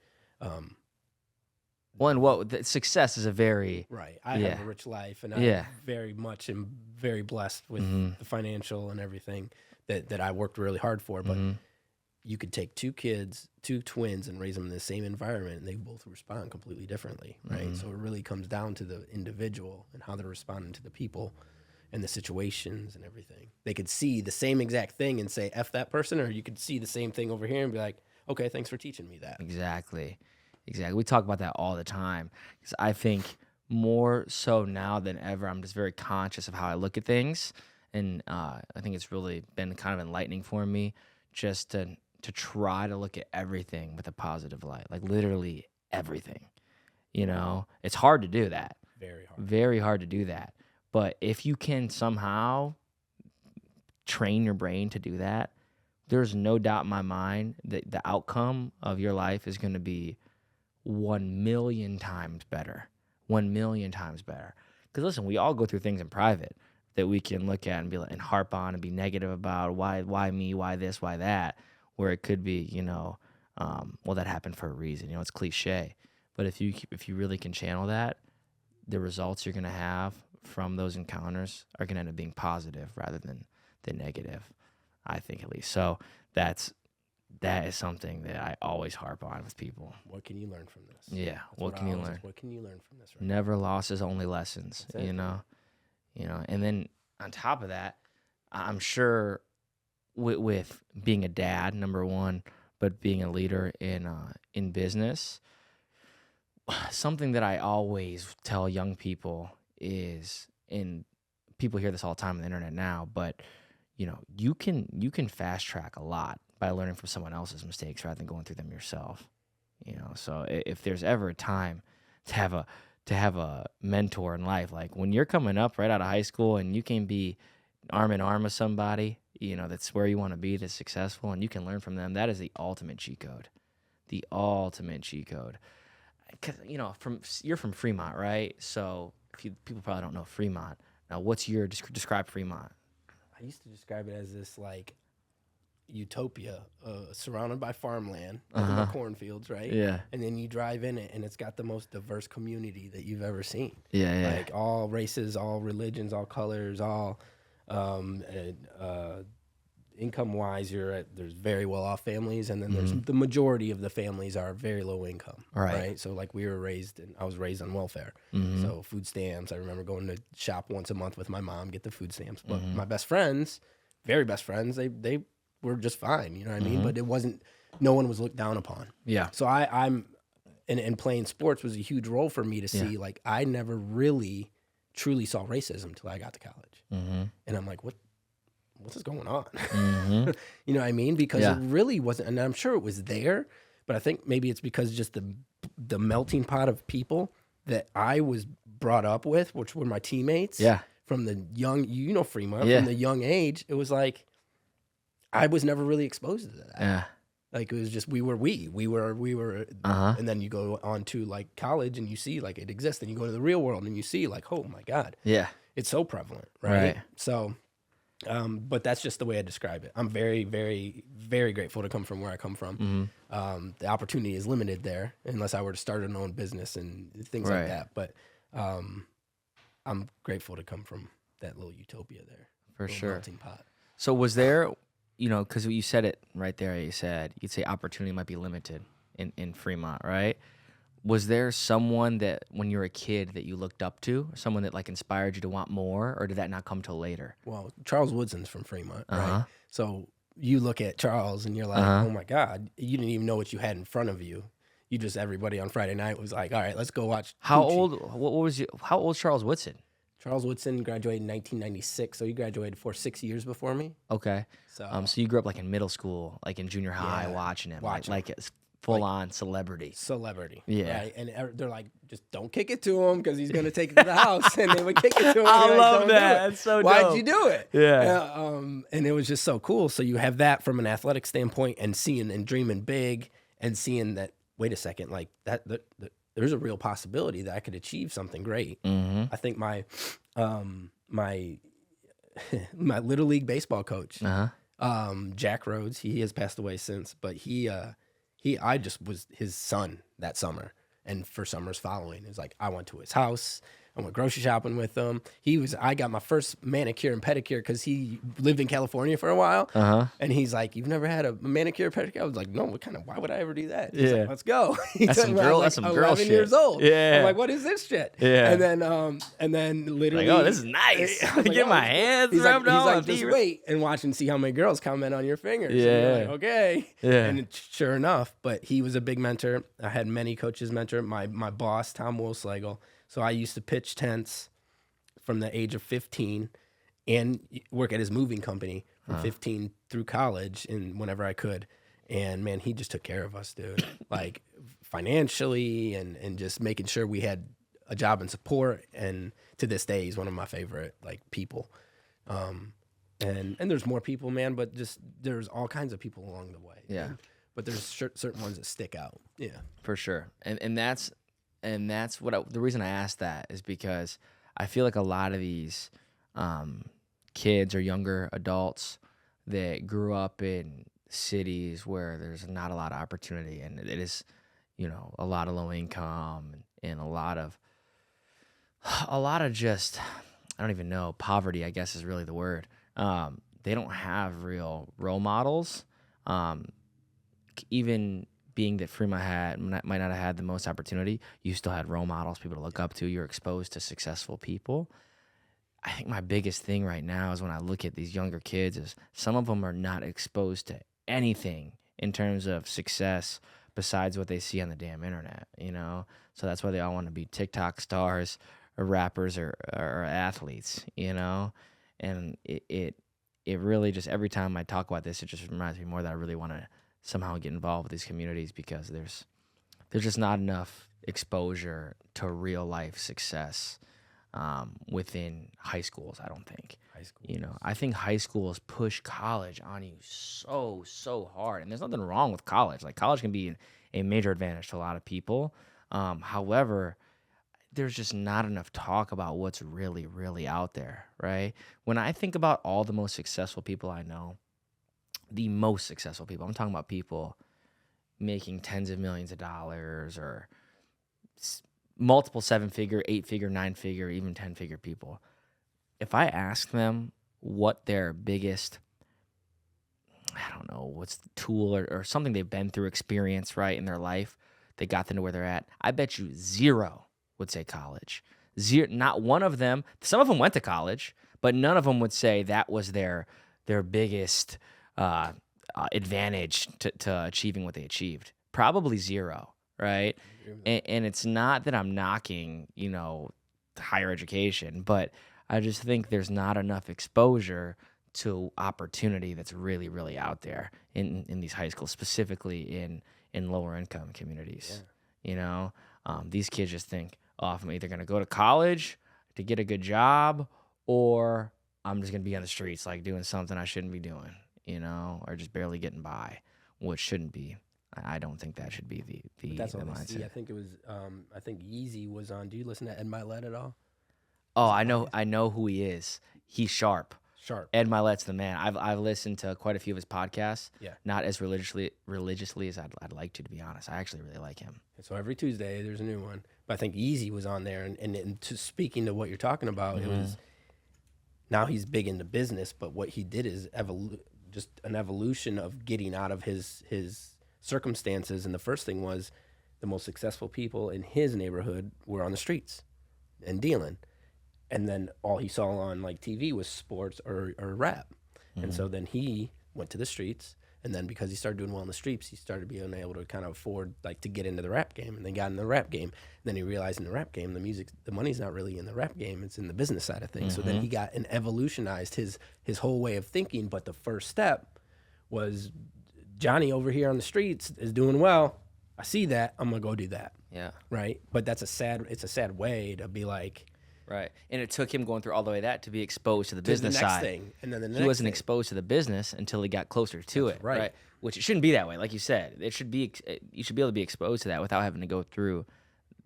Well, and success is a very right. I Yeah. have a rich life, and Yeah. I very much am very blessed with Mhm. the financial and everything that I worked really hard for. But Mhm. you could take two kids, two twins, and raise them in the same environment, and they both respond completely differently, right? Mhm. So it really comes down to the individual and how they're responding to the people and the situations and everything. They could see the same exact thing and say F that person, or you could see the same thing over here and be like, okay, thanks for teaching me that. Exactly. We talk about that all the time. 'Cause I think more so now than ever, I'm just very conscious of how I look at things. And I think it's really been kind of enlightening for me just to try to look at everything with a positive light, like literally everything. You know, it's hard to do that. Very hard to do that. But if you can somehow train your brain to do that, there's no doubt in my mind that the outcome of your life is going to be 1,000,000 times better. 1,000,000 times better. Because listen, we all go through things in private that we can look at and be like, and harp on and be negative about. Why me? Why this? Why that? Where it could be, you know, well, that happened for a reason. You know, it's cliche. But if you really can channel that, the results you're going to have from those encounters are going to end up being positive rather than negative, I think, at least. So that is something that I always harp on with people. What can you learn from this? Yeah, That's what can I you always learn? ask, what can you learn from this? Right? Never losses, only lessons. That's it. You know. And then on top of that, I'm sure with being a dad, number one, but being a leader in business, something that I always tell young people is, and people hear this all the time on the internet now, but you know, you can fast track a lot by learning from someone else's mistakes rather than going through them yourself. You know, so if there's ever a time to have a mentor in life, like when you're coming up right out of high school and you can be arm in arm with somebody, you know, that's where you want to be, that's successful, and you can learn from them, that is the ultimate cheat code. The ultimate cheat code. Because, you know, you're from Fremont, right? So people probably don't know Fremont. Now, what's your describe Fremont? I used to describe it as this like utopia, surrounded by farmland, nothing but cornfields, right? Yeah. And then you drive in it, and it's got the most diverse community that you've ever seen. Yeah. Like all races, all religions, all colors, all income-wise, there's very well-off families, and then there's the majority of the families are very low income, right? So like I was raised on welfare, so food stamps. I remember going to shop once a month with my mom, get the food stamps. But my best friends, very best friends, they were just fine, you know what I mean? But it wasn't, no one was looked down upon. Yeah. So I'm, and playing sports was a huge role for me to see, like, I never really truly saw racism until I got to college. And I'm like, what's going on? You know what I mean? Because it really wasn't, and I'm sure it was there, but I think maybe it's because just the melting pot of people that I was brought up with, which were my teammates. Yeah. From the young, Fremont, from the young age, it was like, I was never really exposed to that. Yeah. Like, it was just, we were, and then you go on to like college and you see like it exists, and you go to the real world and you see like, oh my God. Yeah. It's so prevalent. Right. So, but that's just the way I describe it. I'm very, very, very grateful to come from where I come from. The opportunity is limited there unless I were to start an own business and things like that. But I'm grateful to come from that little utopia there. For sure. Melting pot. So was there, because you said it right there, you'd say opportunity might be limited in Fremont, right? Was there someone that when you were a kid that you looked up to, or someone that like inspired you to want more, or did that not come till later? Well, Charles Woodson's from Fremont, right? So you look at Charles and you're like, oh my God, you didn't even know what you had in front of you. You just, everybody on Friday night was like, all right, let's go watch. How old's Charles Woodson? Charles Woodson graduated in 1996, so he graduated 6 years before me. Okay. So you grew up like in middle school, like in junior high, watching him, like it's full-on celebrity. Yeah. Right? And they're like, just don't kick it to him because he's going to take it to the house. And they would kick it to him. I love that. That's so dope. Why'd you do it? Yeah. And it was just so cool. So you have that from an athletic standpoint, and seeing and dreaming big, and seeing that, wait a second, like that there's a real possibility that I could achieve something great. I think my my little league baseball coach, Jack Rhodes, he has passed away since, but I just was his son that summer, and for summers following, it was like I went to his house. I went grocery shopping with him. I got my first manicure and pedicure because he lived in California for a while. And he's like, "You've never had a manicure or pedicure?" I was like, "No, why would I ever do that?" He's like, "Let's go." That's some girl shit. Years old. Yeah. I'm like, "What is this shit?" Yeah. And then literally, like, oh, this is nice. Get my hands rubbed on. He's like, just wait and watch and see how many girls comment on your fingers. Yeah. And you're like, okay. Yeah. And sure enough, but he was a big mentor. I had many coaches mentor. My boss, Tom Wilslegel. So I used to pitch tents from the age of 15 and work at his moving company from 15 through college and whenever I could. And man, he just took care of us, dude. Like financially and just making sure we had a job and support. And to this day, he's one of my favorite like people. And there's more people, man, but just there's all kinds of people along the way. Yeah. But there's certain ones that stick out. Yeah. For sure. And that's what the reason I asked that is because I feel like a lot of these kids or younger adults that grew up in cities where there's not a lot of opportunity, and it is, a lot of low income and a lot of just, I don't even know, poverty, I guess is really the word. They don't have real role models. Even being that Fremont might not have had the most opportunity, you still had role models, people to look up to. You're exposed to successful people. I think my biggest thing right now is when I look at these younger kids is some of them are not exposed to anything in terms of success besides what they see on the damn internet, So that's why they all want to be TikTok stars or rappers or athletes, And it really just, every time I talk about this, it just reminds me more that I really want to somehow get involved with these communities because there's just not enough exposure to real life success within high schools. I don't think. I think high schools push college on you so hard, and there's nothing wrong with college. Like college can be a major advantage to a lot of people. However, there's just not enough talk about what's really, really out there, right? When I think about all the most successful people I know, I'm talking about people making tens of millions of dollars or multiple 7-figure, 8-figure, 9-figure, even 10-figure people. If I ask them what their biggest I don't know, what's the tool or something they've been through, experience, right, in their life that got them to where they're at. I bet you zero would say college. Zero, not one of them. Some of them went to college, but none of them would say that was their biggest advantage to achieving what they achieved. Probably zero, right? And it's not that I'm knocking, higher education, but I just think there's not enough exposure to opportunity that's really, really out there in these high schools, specifically in lower income communities. These kids just think, oh, I'm either going to go to college to get a good job, or I'm just going to be on the streets, like doing something I shouldn't be doing, or just barely getting by, which shouldn't be. I don't think that should be the That's what I mindset. see. I think it was. I think Yeezy was on. Do you listen to Ed Milet at all? Oh, I know who he is. He's sharp. Sharp. Ed Milet's the man. I've listened to quite a few of his podcasts. Yeah. Not as religiously as I'd like to be honest. I actually really like him. So every Tuesday there's a new one. But I think Yeezy was on there, and to speaking to what you're talking about, it was. Now he's big into business, but what he did is just an evolution of getting out of his circumstances. And the first thing was, the most successful people in his neighborhood were on the streets and dealing. And then all he saw on like TV was sports or rap. And so then he went to the streets, and then because he started doing well in the streets, he started being able to kind of afford like to get into the rap game, and then got in the rap game. And then he realized in the rap game, the money's not really in the rap game, it's in the business side of things. So then he got and evolutionized his whole way of thinking. But the first step was, Johnny over here on the streets is doing well. I see that, I'm gonna go do that. Yeah. Right. But it's a sad way to be like, right. And it took him going through all the way to be exposed to the business the next side. thing, and then the next he wasn't thing. exposed to the business until he got closer to it. right. Which it shouldn't be that way. Like you said, it should be. You should be able to be exposed to that without having to go through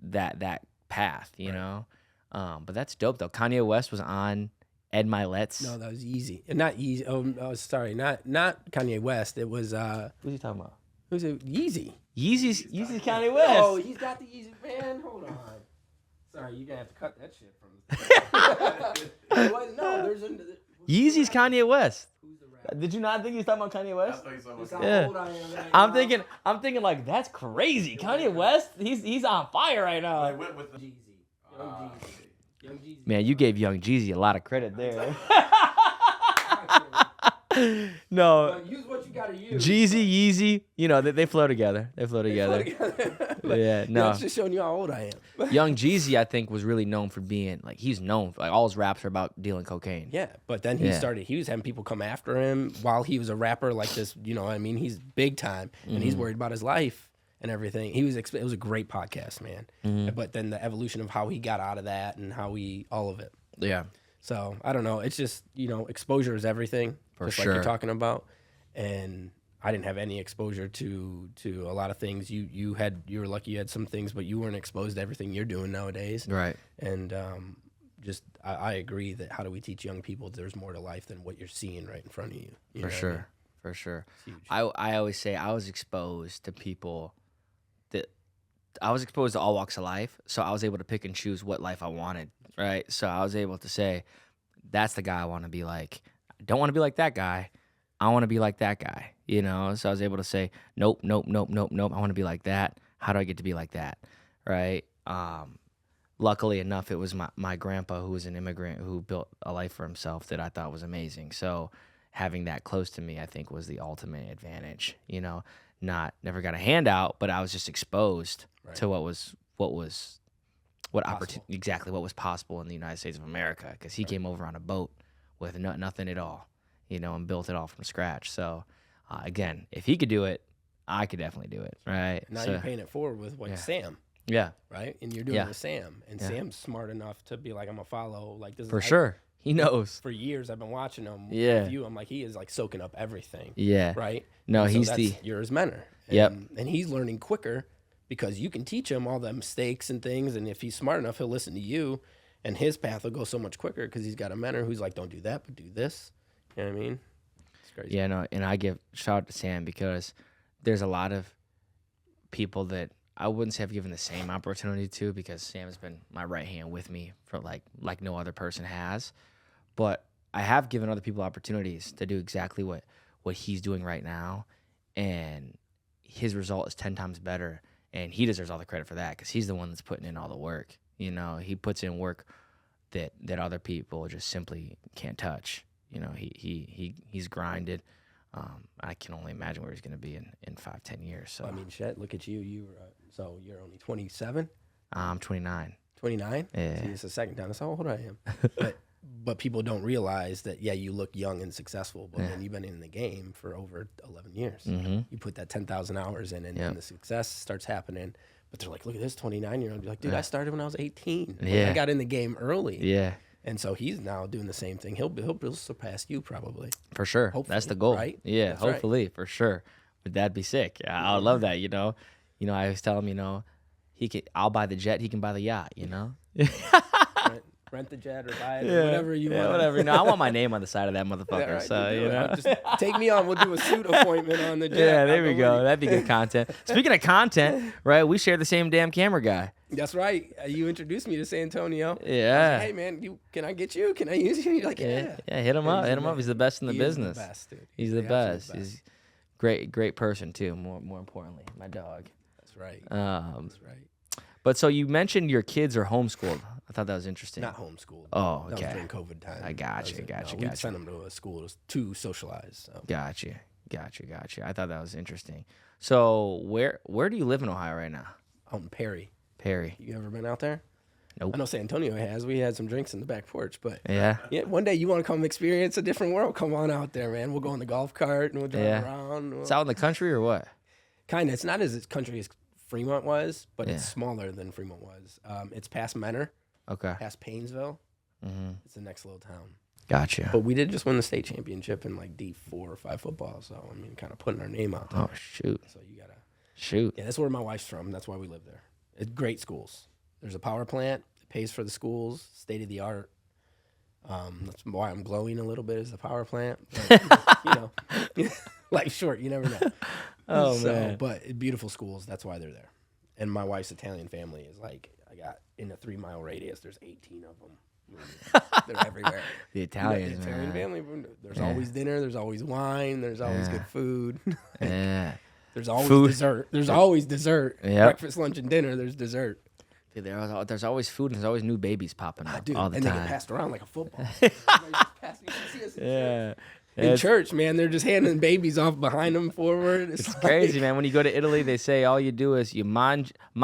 that path. You know. But that's dope though. Kanye West was on Ed Milet's. No, that was Yeezy. Not Yeezy. Oh, sorry. Not Kanye West. It was Who's he talking about? who's it? Yeezy. Yeezy's Kanye West. Oh, he's got the Yeezy man. Hold on. Sorry, you're gonna have to cut that shit from. No, there's a. Yeezy's Kanye West. Who's the rapper? Did you not think he was talking about Kanye West? This how Yeah. old I am right I'm now. thinking like that's crazy. Kanye West, he's on fire right now. Jeezy. Young Jeezy. Man, you gave Young Jeezy a lot of credit there. No, Use what you gotta use. Jeezy, Yeezy, they flow together. They flow together. Yeah, no. That's just showing you how old I am. Young Jeezy, I think, was really known for being like he's known for, like all his raps are about dealing cocaine. Yeah, but then he was having people come after him while he was a rapper like this, he's big time, and he's worried about his life and everything. It was a great podcast, man. But then the evolution of how he got out of that and all of it. Yeah, So I don't know. It's just, exposure is everything. For just sure. like you're talking about. And I didn't have any exposure to a lot of things. You were lucky you had some things, but you weren't exposed to everything you're doing nowadays. right. And I agree that how do we teach young people there's more to life than what you're seeing right in front of you. You know For what I sure. mean? For sure. huge. I always say I was exposed to people that I was exposed to all walks of life, so I was able to pick and choose what life I wanted, right? So I was able to say, that's the guy I want to be like. I don't want to be like that guy. I want to be like that guy, So I was able to say, nope. I want to be like that. How do I get to be like that, right? Luckily enough, it was my grandpa who was an immigrant who built a life for himself that I thought was amazing. So having that close to me, I think, was the ultimate advantage. Never got a handout, but I was just exposed to what was possible in the United States of America, because he came over on a boat with nothing at all, and built it all from scratch. So again, if he could do it, I could definitely do it, right? Now So, you're paying it forward with Sam, yeah, right? And you're doing it with Sam. And Sam's smart enough to be like, I'm going to follow. Like this for is sure. He knows. For years, I've been watching him. Yeah. With you, I'm like, he is like soaking up everything. Yeah. Right? No, And he's you're his mentor. Yep. And he's learning quicker because you can teach him all the mistakes and things. And if he's smart enough, he'll listen to you. And his path will go so much quicker because he's got a mentor who's like, don't do that, but do this. You know what I mean? It's crazy. Yeah, no, and I give shout out to Sam because there's a lot of people that I wouldn't say I've given the same opportunity to, because Sam has been my right hand with me for like no other person has. But I have given other people opportunities to do exactly what what he's doing right now, and his result is 10 times better, and he deserves all the credit for that because he's the one that's putting in all the work. You know, he puts in work that other people just simply can't touch. You know, he's grinded. I can only imagine where he's going to be in 5-10 years. So I mean, shit, look at you. So you're only 27? I'm 29. 29? Yeah. See, it's the second time. That's how old I am. But people don't realize that, yeah, you look young and successful, but then you've been in the game for over 11 years. Mm-hmm. You put that 10,000 hours in, and the success starts happening. But they're like, look at this 29-year-old. You're like, dude, I started when I was 18. Yeah. I got in the game early. Yeah. And so he's now doing the same thing. He'll surpass you probably. For sure. Hopefully, that's the goal. right? Yeah, That's hopefully, for sure. But that'd be sick. I would love that, you know. You know, I always tell him, you know, I'll buy the jet, he can buy the yacht, you know. Rent the jet or buy it or whatever you want. Whatever. No, I want my name on the side of that motherfucker. Right, so, do you it. know. Just take me on. We'll do a suit appointment on the jet. Yeah, there we go. That'd be good content. Speaking of content, right, we share the same damn camera guy. That's right. You introduced me to San Antonio. Yeah. Like, hey, man, can I get you? Can I use you? You're like, yeah. Yeah, hit him up. Hit him up. He's the best in the He is business. the best, dude. He's the best. absolute He's great person too. More importantly, my dog. That's right. That's right. But so you mentioned your kids are homeschooled. I thought that was interesting. Not homeschooled. Oh, That okay. was during COVID time. I got you. We sent them to a school to socialize. So. Got you. I thought that was interesting. So where do you live in Ohio right now? Out in Perry. Perry. You ever been out there? Nope. I know San Antonio has. We had some drinks in the back porch, but Yeah. one day you want to come experience a different world. Come on out there, man. We'll go in the golf cart and we'll drive around. It's out in the country or what? Kind of. It's not as country as Fremont was, but Yeah. it's smaller than Fremont was. It's past Mentor, Okay. past Paynesville. Mm-hmm. It's the next little town. Gotcha. But we did just win the state championship in like D4 or 5 football. So, I mean, kind of putting our name out there. Oh shoot. So you got to. Shoot. Yeah, that's where my wife's from. That's why we live there. It's great schools. There's a power plant. It pays for the schools, state of the art. That's why I'm glowing a little bit as the power plant. But, you know, life's short. You never know. Oh, man. But beautiful schools. That's why they're there. And my wife's Italian family is like, I got in a 3-mile radius, there's 18 of them. They're everywhere. The Italians, the Italian man. family. There's always dinner. There's always wine. There's always good food. Yeah. There's always Food. dessert. There's always dessert. Yep. Breakfast, lunch, and dinner. There's dessert. Dude, there's always food and there's always new babies popping up all the and they time. get passed around like a football. Everybody just passing. You see us in Yeah. in church, man, they're just handing babies off behind them forward. It's like, Crazy, man. When you go to Italy, they say all you do is you mangia i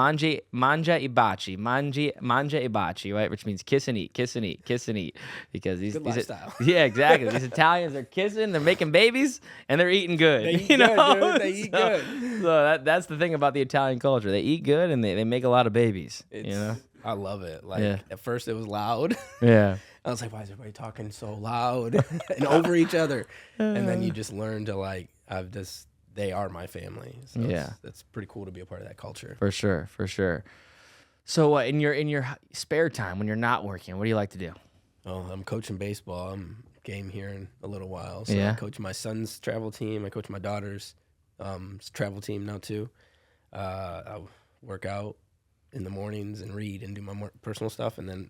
baci, mangia i baci, right? Which means kiss and eat, kiss and eat, kiss and eat. Because these lifestyle. Yeah, exactly. These Italians are kissing, they're making babies, and they're eating good. They eat you know? good, dude. They eat good. So that's the thing about the Italian culture. They eat good and they make a lot of babies. You know? I love it. Like Yeah. at first it was loud. Yeah. I was like, why is everybody talking so loud and over each other? And then you just learn to like, they are my family. So Yeah. that's pretty cool to be a part of that culture. For sure, for sure. So in your spare time when you're not working, what do you like to do? Oh, I'm coaching baseball. I'm game here in a little while. So Yeah. I coach my son's travel team. I coach my daughter's travel team now too. I work out in the mornings and read and do my more personal stuff, and then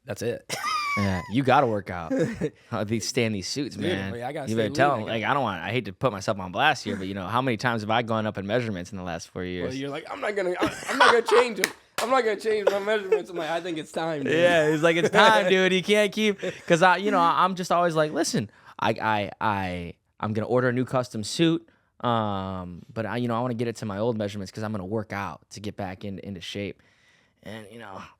that's it. Yeah, you got to work out. Stay in these suits, man. Yeah, I gotta you stay better tell lean. them. Like, I hate to put myself on blast here, but you know, how many times have I gone up in measurements in the last 4 years? Well, you're like, I'm not gonna change them. I'm not gonna change my measurements. I'm like, I think it's time. Dude. Yeah, it's like, it's time, dude. You can't keep, because I'm just always like, listen, I'm gonna order a new custom suit, but I want to get it to my old measurements because I'm gonna work out to get back into shape. And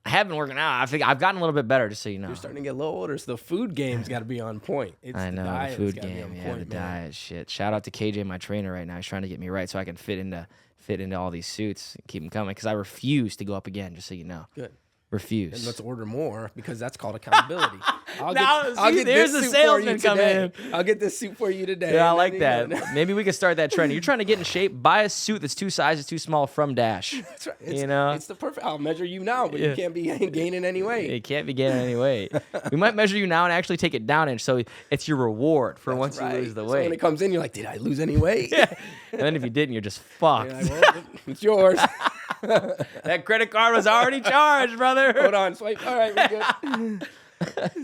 I have been working out. I think I've gotten a little bit better, just so you know. You're starting to get a little older, so the food game's got to be on point. I know, the food game, the diet shit. Shout out to KJ, my trainer, right now. He's trying to get me right so I can fit into all these suits and keep them coming. Because I refuse to go up again, just so you know. Good. Refuse. And let's order more because that's called accountability. There's a salesman coming in. I'll get this suit for you today. Yeah, I like that. Maybe we could start that trend. You're trying to get in shape, buy a suit that's 2 sizes too small from Dash. That's right. It's the perfect. I'll measure you now, but you can't be gaining any weight. It can't be gaining any weight. We might measure you now and actually take it down inch, so it's your reward for once you lose the So weight. when it comes in, you're like, did I lose any weight? Yeah. And then if you didn't, you're just fucked. You're like, well, it's yours. That credit card was already charged, brother. Hold on, swipe. All right, we're good.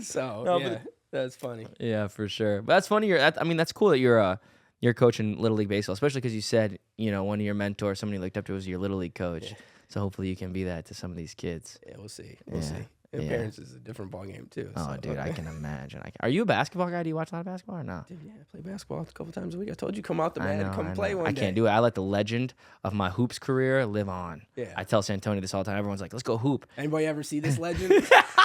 So, No, yeah, that's funny. Yeah, for sure. But that's funny. That's cool that you're you're coaching Little League Baseball, especially because you said, one of your mentors, somebody you looked up to was your Little League coach. Yeah. So hopefully you can be that to some of these kids. Yeah, we'll see. We'll see. And parents is a different ballgame, too. Oh, so. dude, I can imagine. Are you a basketball guy? Do you watch a lot of basketball or no? Dude, yeah, I play basketball a couple times a week. I told you, come out the I bed know, and come I play know. one I day. can't do it. I let the legend of my hoops career live on. Yeah. I tell Santonio this all the time. Everyone's like, let's go hoop. Anybody ever see this legend?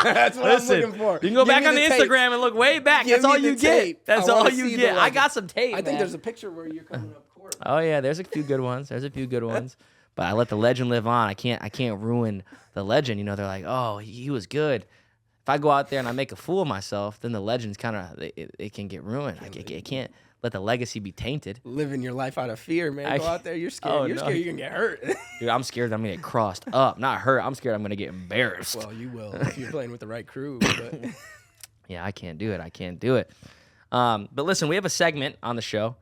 That's what I'm looking for. You can go Give back me on the tape. Instagram and look way back. Give That's all me the you get. tape. That's I all wanna you see the get. I legend. got some tape, I think man. there's a picture where you're coming up court. Oh yeah, there's a few good ones. But I let the legend live on. I can't ruin the legend. They're like, oh, he was good. If I go out there and I make a fool of myself, then the legend's kind of it can get ruined. I can't let the legacy be tainted. Living your life out of fear, man. Go out there, you're scared. Oh, you're no. scared you're gonna get hurt. Dude, I'm scared that I'm gonna get crossed up. Not hurt. I'm scared I'm gonna get embarrassed. Well, you will if you're playing with the right crew. But Yeah, I can't do it. But listen, we have a segment on the show.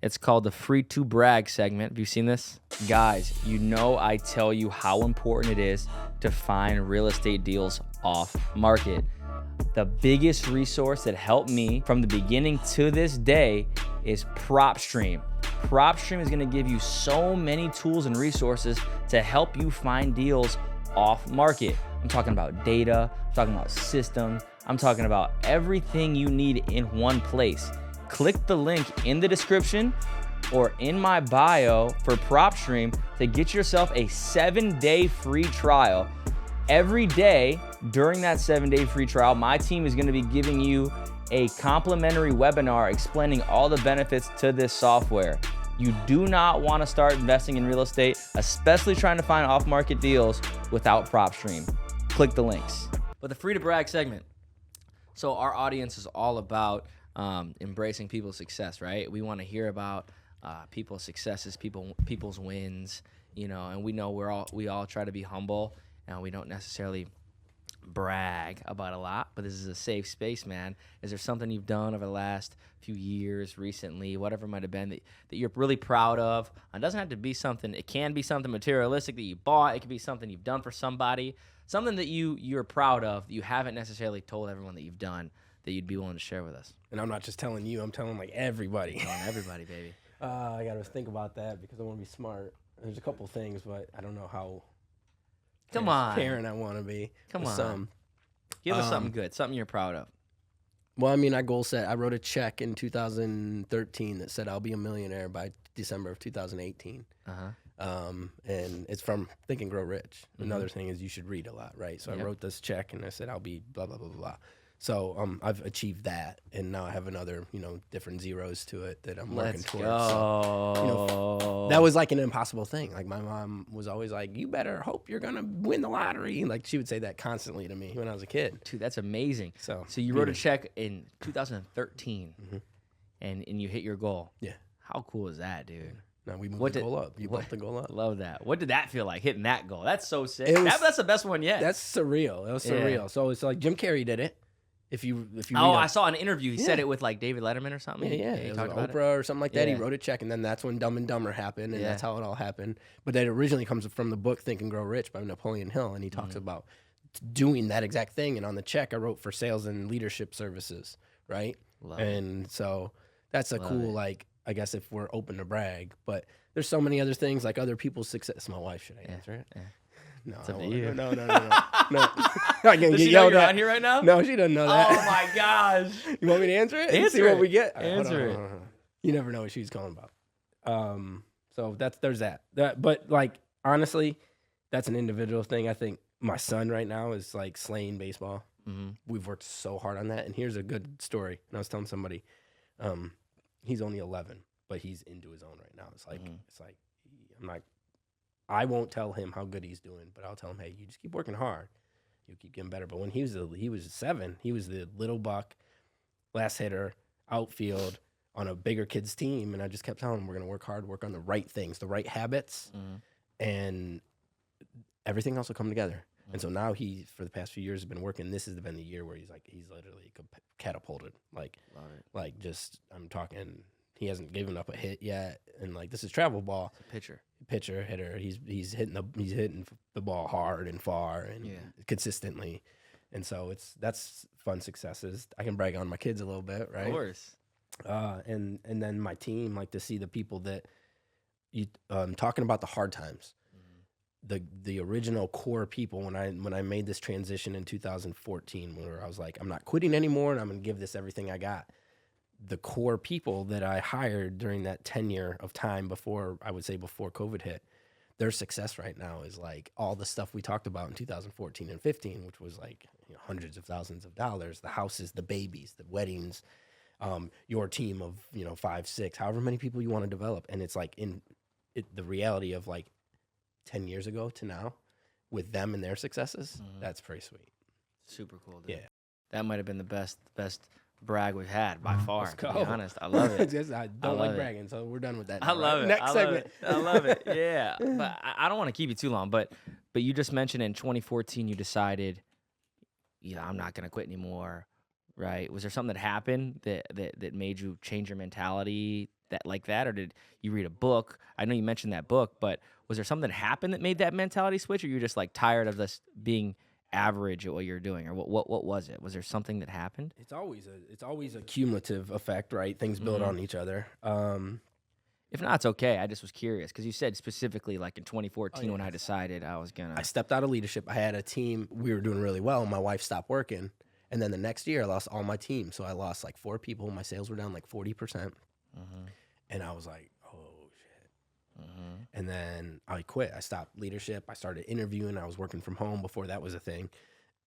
It's called the Free to Brag segment. Have you seen this? Guys, I tell you how important it is to find real estate deals off market. The biggest resource that helped me from the beginning to this day is PropStream. PropStream is going to give you so many tools and resources to help you find deals off market. I'm talking about data, I'm talking about systems, I'm talking about everything you need in one place. Click the link in the description or in my bio for PropStream to get yourself a 7-day free trial. Every day during that 7-day free trial, my team is going to be giving you a complimentary webinar explaining all the benefits to this software. You do not want to start investing in real estate, especially trying to find off-market deals without PropStream. Click the links. But the Free to Brag segment. So our audience is all about embracing people's success, right? We want to hear about people's successes, people's wins, and we know we all try to be humble, and we don't necessarily brag about a lot, but this is a safe space, man. Is there something you've done over the last few years, recently, whatever it might have been, that you're really proud of? It doesn't have to be something. It can be something materialistic that you bought. It could be something you've done for somebody, something that you're proud of that you haven't necessarily told everyone that you've done, that you'd be willing to share with us. and I'm not just telling you, I'm telling like everybody. Telling everybody, baby. I gotta think about that because I want to be smart. There's a couple things, but I don't know how Come on. Karen I want to be. Come with on. some. Give us something good, something you're proud of. Well, I mean, I goal set. I wrote a check in 2013 that said I'll be a millionaire by December of 2018. And it's from Think and Grow Rich. Another thing is you should read a lot, right? So I wrote this check and I said I'll be blah, blah, blah, blah, blah. So I've achieved that, and now I have another, different zeros to it that I'm working towards. Go. So, that was like an impossible thing. Like my mom was always like, "You better hope you're gonna win the lottery." Like she would say that constantly to me when I was a kid. Dude, that's amazing. So you wrote a check in 2013, and you hit your goal. Yeah. How cool is that, dude? Now we moved the goal up. You bumped the goal up. Love that. What did that feel like, hitting that goal? That's so sick. Was- That's the best one yet. That's surreal. It was surreal. So it's like Jim Carrey did it. If you I saw an interview. He said it with like David Letterman or something. Yeah. He It was talked like about Oprah or something like that. Yeah. He wrote a check, and then that's when Dumb and Dumber happened, and Yeah. that's how it all happened. But that originally comes from the book Think and Grow Rich by Napoleon Hill, and he talks about doing that exact thing. And on the check, I wrote for sales and leadership services, right? And so that's a cool, like, I guess if we're open to brag. But there's so many other things, like other people's success. My wife, should I answer it? Yeah. No, It's up to you. no. I can Does get she know yelled you're at. on here right now? No, she doesn't know that. Oh my gosh. You want me to answer it? And see Answer what it. we get. Answer it. Hold on. You never know what she's calling about. So there's that. But like honestly, that's an individual thing. I think my son right now is like slaying baseball. We've worked so hard on that. And here's a good story. And I was telling somebody, he's only 11, but he's into his own right now. It's like I won't tell him how good he's doing, but I'll tell him, hey, you just keep working hard. You'll keep getting better. But when he was 7, he was the little buck, last hitter, outfield on a bigger kid's team. And I just kept telling him, we're going to work hard, work on the right things, the right habits, and everything else will come together. And so now he, for the past few years, has been working. This has been the year where he's literally catapulted. I'm talking, he hasn't given up a hit yet. And like, this is travel ball. Pitcher, hitter. He's hitting the ball hard and far and consistently. And so that's fun successes. I can brag on my kids a little bit, right? Of course. And then my team, like to see the people that you talking about the hard times, the original core people when I made this transition in 2014, where I was like, I'm not quitting anymore and I'm gonna give this everything I got. The core people that I hired during that tenure of time before COVID hit, their success right now is like all the stuff we talked about in 2014 and 15, which was like hundreds of thousands of dollars, the houses, the babies, the weddings, your team of 5, 6, however many people you want to develop. And it's like the reality of like 10 years ago to now with them and their successes, that's pretty sweet. Super cool, dude. Yeah. That might have been the best brag we've had by far. Let's go. To be honest, I love it. I don't like bragging, so we're done with that. I love it. Next segment. I love it. Yeah, but I don't want to keep you too long. But you just mentioned in 2014 you decided, I'm not gonna quit anymore, right? Was there something that happened that made you change your mentality that, or did you read a book? I know you mentioned that book, but was there something that happened that made that mentality switch, or you were just like tired of this being average at what you're doing, or what was it? Was there something that happened? It's always a cumulative effect, right? Things build on each other. If not, it's okay. I just was curious because you said specifically like in 2014 when I decided I was gonna. I stepped out of leadership. I had a team. We were doing really well. My wife stopped working, and then the next year I lost all my team. So I lost like 4 people. My sales were down like 40%, and I was like, oh shit. And then I quit. I stopped leadership. I started interviewing. I was working from home before that was a thing.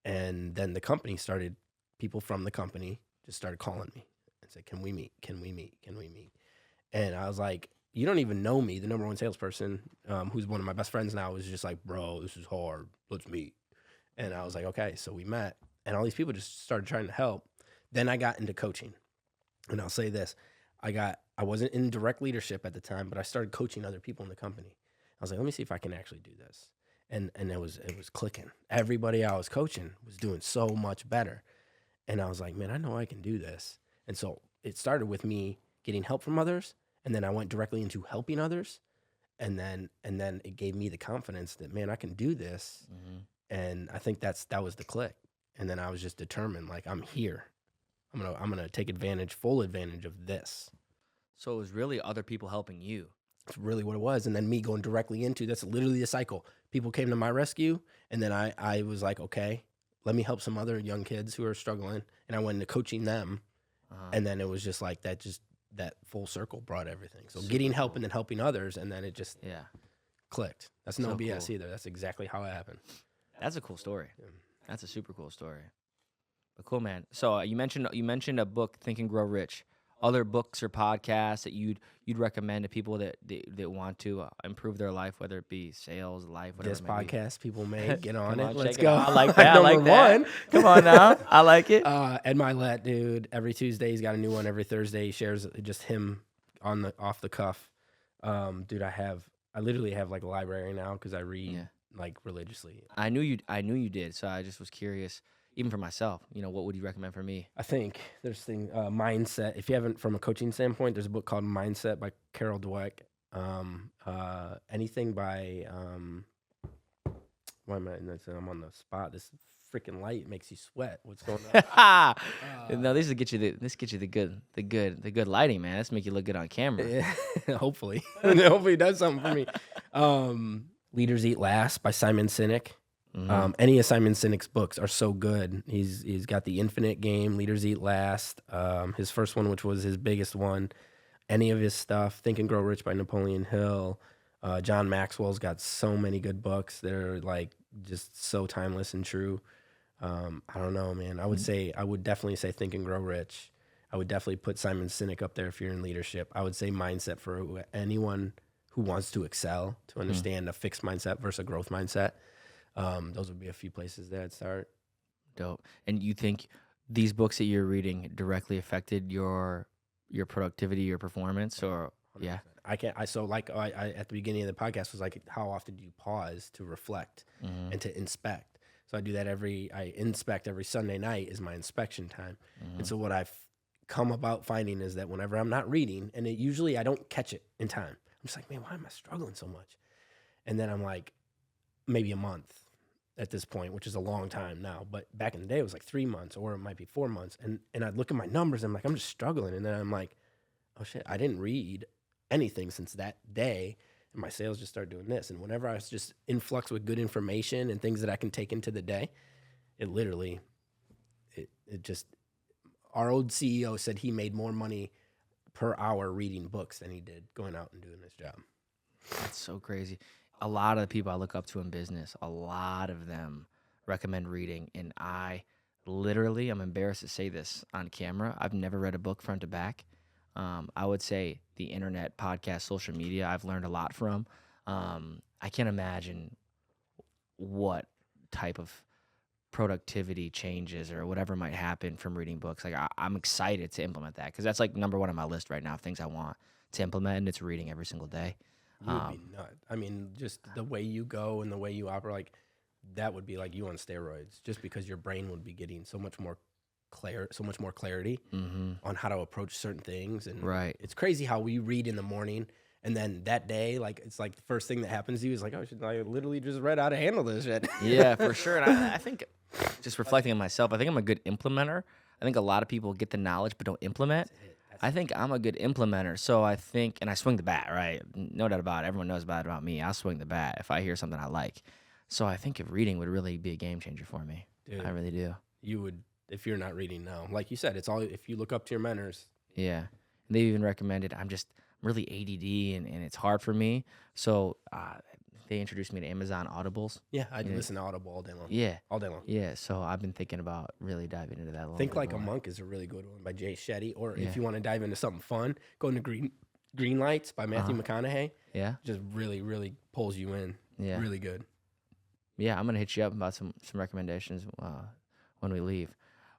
And then the company started, people from the company just started calling me and said, can we meet? Can we meet? Can we meet? And I was like, you don't even know me. The number one salesperson, who's one of my best friends now, was just like, bro, this is hard. Let's meet. And I was like, okay. So we met. And all these people just started trying to help. Then I got into coaching. And I'll say this. I wasn't in direct leadership at the time, but I started coaching other people in the company. I was like, let me see if I can actually do this. And it was clicking. Everybody I was coaching was doing so much better. And I was like, man, I know I can do this. And so it started with me getting help from others, and then I went directly into helping others. And then it gave me the confidence that, man, I can do this. And I think that was the click. And then I was just determined, like, I'm here. I'm gonna take full advantage of this. So it was really other people helping you. That's really what it was. And then me going directly into, that's literally the cycle. People came to my rescue, and then I was like, okay, let me help some other young kids who are struggling. And I went into coaching them. And then it was just like that full circle brought everything. So getting help and then helping others, and then it just clicked. That's no BS either. That's exactly how it happened. That's a cool story. Yeah. That's a super cool story. But cool, man. So you mentioned a book, Think and Grow Rich. Other books or podcasts that you'd recommend to people that want to improve their life, whether it be sales, life, whatever. This podcast, People Made, get on it. Let's check go. It out. I like that. Number one. Come on now. I like it. Ed Milet, dude. Every Tuesday he's got a new one. Every Thursday he shares just him off the cuff. Dude, I literally have like a library now because I read like religiously. I knew you did, so I just was curious. Even for myself, what would you recommend for me? I think there's Mindset. If you haven't, from a coaching standpoint, there's a book called Mindset by Carol Dweck. Anything by, why am I'm on the spot. This freaking light makes you sweat. What's going on? No, this gets you the good lighting, man. This make you look good on camera. Yeah, hopefully. Hopefully it does something for me. Leaders Eat Last by Simon Sinek. Any of Simon Sinek's books are so good. He's got The Infinite Game, Leaders Eat Last, his first one, which was his biggest one. Any of his stuff, Think and Grow Rich by Napoleon Hill. John Maxwell's got so many good books that are like just so timeless and true. I don't know, man. I would definitely say Think and Grow Rich. I would definitely put Simon Sinek up there if you're in leadership. I would say Mindset for anyone who wants to excel, to understand a fixed mindset versus a growth mindset. Those would be a few places that I'd start. Dope. And you think these books that you're reading directly affected your productivity, your performance, or 100%. Yeah? I at the beginning of the podcast was like, how often do you pause to reflect and to inspect? So I do that I inspect every Sunday night is my inspection time. And so what I've come about finding is that whenever I'm not reading, and usually I don't catch it in time, I'm just like, man, why am I struggling so much? And then I'm like, maybe a month at this point, which is a long time now. But back in the day, it was like 3 months, or it might be 4 months. And I'd look at my numbers, and I'm like, I'm just struggling. And then I'm like, oh shit, I didn't read anything since that day. And my sales just started doing this. And whenever I was just influx with good information and things that I can take into the day, it literally, it just, our old CEO said he made more money per hour reading books than he did going out and doing his job. That's so crazy. A lot of the people I look up to in business, a lot of them recommend reading. And I'm embarrassed to say this on camera, I've never read a book front to back. I would say the internet, podcast, social media, I've learned a lot from. I can't imagine what type of productivity changes or whatever might happen from reading books. Like I'm excited to implement that because that's like number one on my list right now of things I want to implement, and it's reading every single day. You would be nuts. I mean, just the way you go and the way you operate, like that would be like you on steroids. Just because your brain would be getting so much more clarity on how to approach certain things. And it's crazy how we read in the morning, and then that day, like it's like the first thing that happens to you is like, oh, I literally just read how to handle this shit. Yeah, for sure. And I think, just reflecting on myself, I think I'm a good implementer. I think a lot of people get the knowledge but don't implement. I think I'm a good implementer. So I think, and I swing the bat, right? No doubt about it. Everyone knows about me. I'll swing the bat if I hear something I like. So I think if reading would really be a game changer for me. Dude, I really do. You would, if you're not reading now. Like you said, it's all, if you look up to your mentors. Yeah. And they even recommended, I'm really ADD and it's hard for me. So they introduced me to Amazon Audibles. Yeah, I listen to Audible all day long. Yeah. All day long. Yeah, so I've been thinking about really diving into that a little Think bit Like more. a Monk is a really good one by Jay Shetty. Or if you want to dive into something fun, go into Green Lights by Matthew McConaughey. Yeah. Just really, really pulls you in. Yeah. Really good. Yeah, I'm going to hit you up about some recommendations when we leave.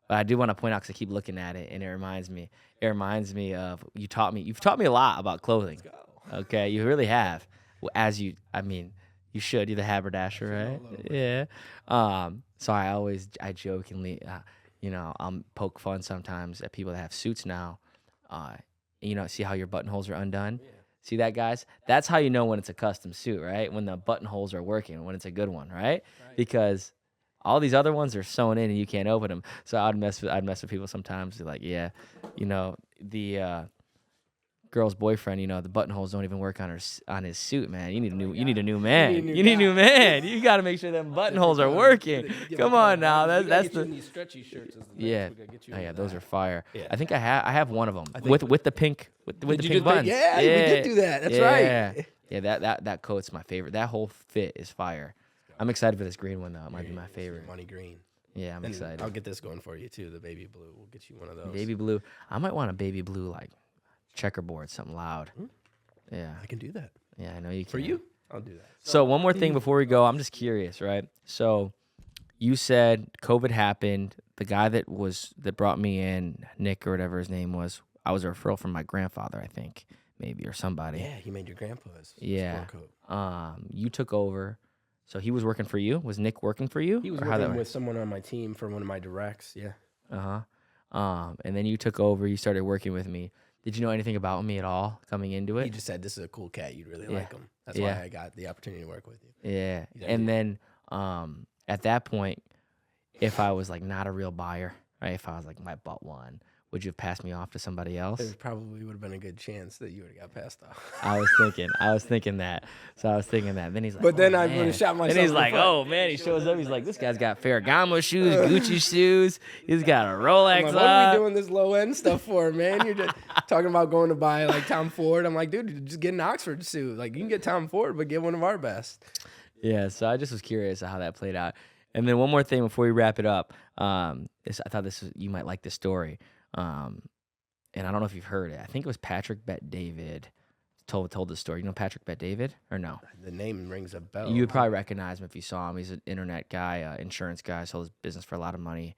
But I do want to point out, because I keep looking at it, and it reminds me of, you've taught me a lot about clothing. Let's go. Okay, you really have. You should. You're the haberdasher, right? Yeah. So I jokingly, poke fun sometimes at people that have suits now. See how your buttonholes are undone? Yeah. See that, guys? That's how you know when it's a custom suit, right? When the buttonholes are working, when it's a good one, right? Because all these other ones are sewn in and you can't open them. So I'd mess with people sometimes. They're like, yeah, the girl's boyfriend, the buttonholes don't even work on his suit, man. You need a new man. You need a new man. You got to make sure them buttonholes are working. Come on now, that's the these stretchy shirts. Those are fire. Yeah. I think I have one of them with the pink buttons. Yeah, we did do that. That's right. Yeah, that coat's my favorite. That whole fit is fire. I'm excited for this green one though. It might be my favorite. Money green. Yeah, I'm excited. I'll get this going for you too. The baby blue. We'll get you one of those. Baby blue. I might want a baby blue like checkerboard, something loud. Yeah, I can do that. Yeah, I know you can. For you, I'll do that. So one more thing before we go, I'm just curious, right? So you said COVID happened. The guy that brought me in, Nick or whatever his name was, I was a referral from my grandfather, I think, maybe, or somebody. Yeah, he made your grandpa's sport coat. You took over. So he was working for you? Was Nick working for you? He was working with someone on my team for one of my directs, yeah. And then you took over, you started working with me. Did you know anything about me at all coming into it? He just said, this is a cool cat. You'd really like him. That's why I got the opportunity to work with you. Yeah. And then at that point, if I was like not a real buyer, right? If I was like, I bought one, would you have passed me off to somebody else? There probably would have been a good chance that you would have got passed off. I was thinking that. So I was thinking that. Then he's like, but then I would have shot myself. And he's like, oh man, he shows up. He's like, this guy's got Ferragamo shoes, Gucci shoes. He's got a Rolex. What are we doing this low end stuff for, man? You're just talking about going to buy like Tom Ford. I'm like, dude, just get an Oxford suit. Like you can get Tom Ford, but get one of our best. Yeah. So I just was curious how that played out. And then one more thing before we wrap it up. I thought you might like this story. And I don't know if you've heard it. I think it was Patrick Bet David told the story. You know Patrick Bet David or no? The name rings a bell. You would probably recognize him if you saw him. He's an internet guy, insurance guy, sold his business for a lot of money.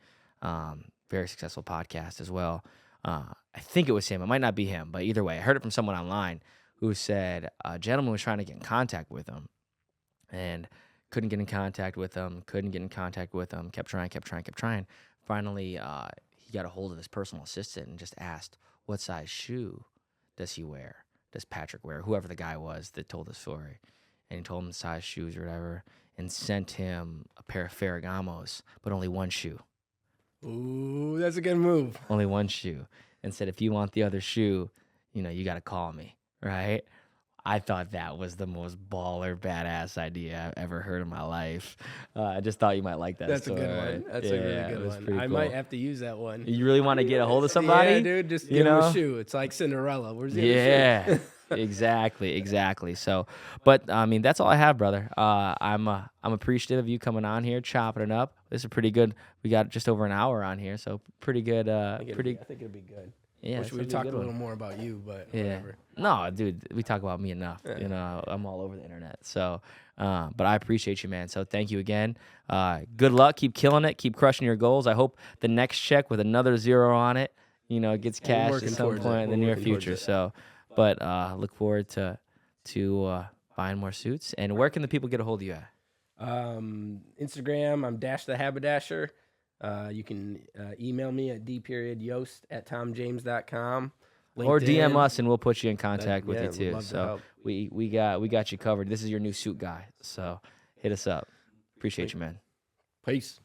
Very successful podcast as well. I think it was him. It might not be him, but either way, I heard it from someone online who said a gentleman was trying to get in contact with him and couldn't get in contact with him, kept trying. Finally, he got a hold of his personal assistant and just asked, what size shoe does he wear? Does Patrick wear? Whoever the guy was that told the story. And he told him the size shoes or whatever and sent him a pair of Ferragamos, but only one shoe. Ooh, that's a good move. Only one shoe. And said, if you want the other shoe, you got to call me, right? I thought that was the most baller, badass idea I've ever heard in my life. I just thought you might like that That's story. a good one. That's a Yeah, really it good was one. pretty I cool. might have to use that one. You really want to get a hold of somebody? Yeah, dude, just You give him know? a shoe. It's like Cinderella. Where's the other Yeah, shoe? exactly. So, but I mean, that's all I have, brother. I'm appreciative of you coming on here, chopping it up. This is pretty good. We got just over an hour on here, so pretty good. I think it'll be good. Yeah. Wish this we will be talked good a little one. more about you, but Yeah. whatever. No, dude, we talk about me enough. I'm all over the internet. So, but I appreciate you, man. So thank you again. Good luck. Keep killing it. Keep crushing your goals. I hope the next check with another 0 on it, gets cashed at working some towards point it. in the We're near working towards future. it. So, but look forward to buying more suits. And where can the people get a hold of you at? Instagram, I'm Dash the Haberdasher. You can email me at d.yost@tomjames.com. Or DM LinkedIn. us and we'll put you in contact with yeah, you we'd too. love to So help. we got you covered. This is your new suit guy. So hit us up. Appreciate you, man. Peace.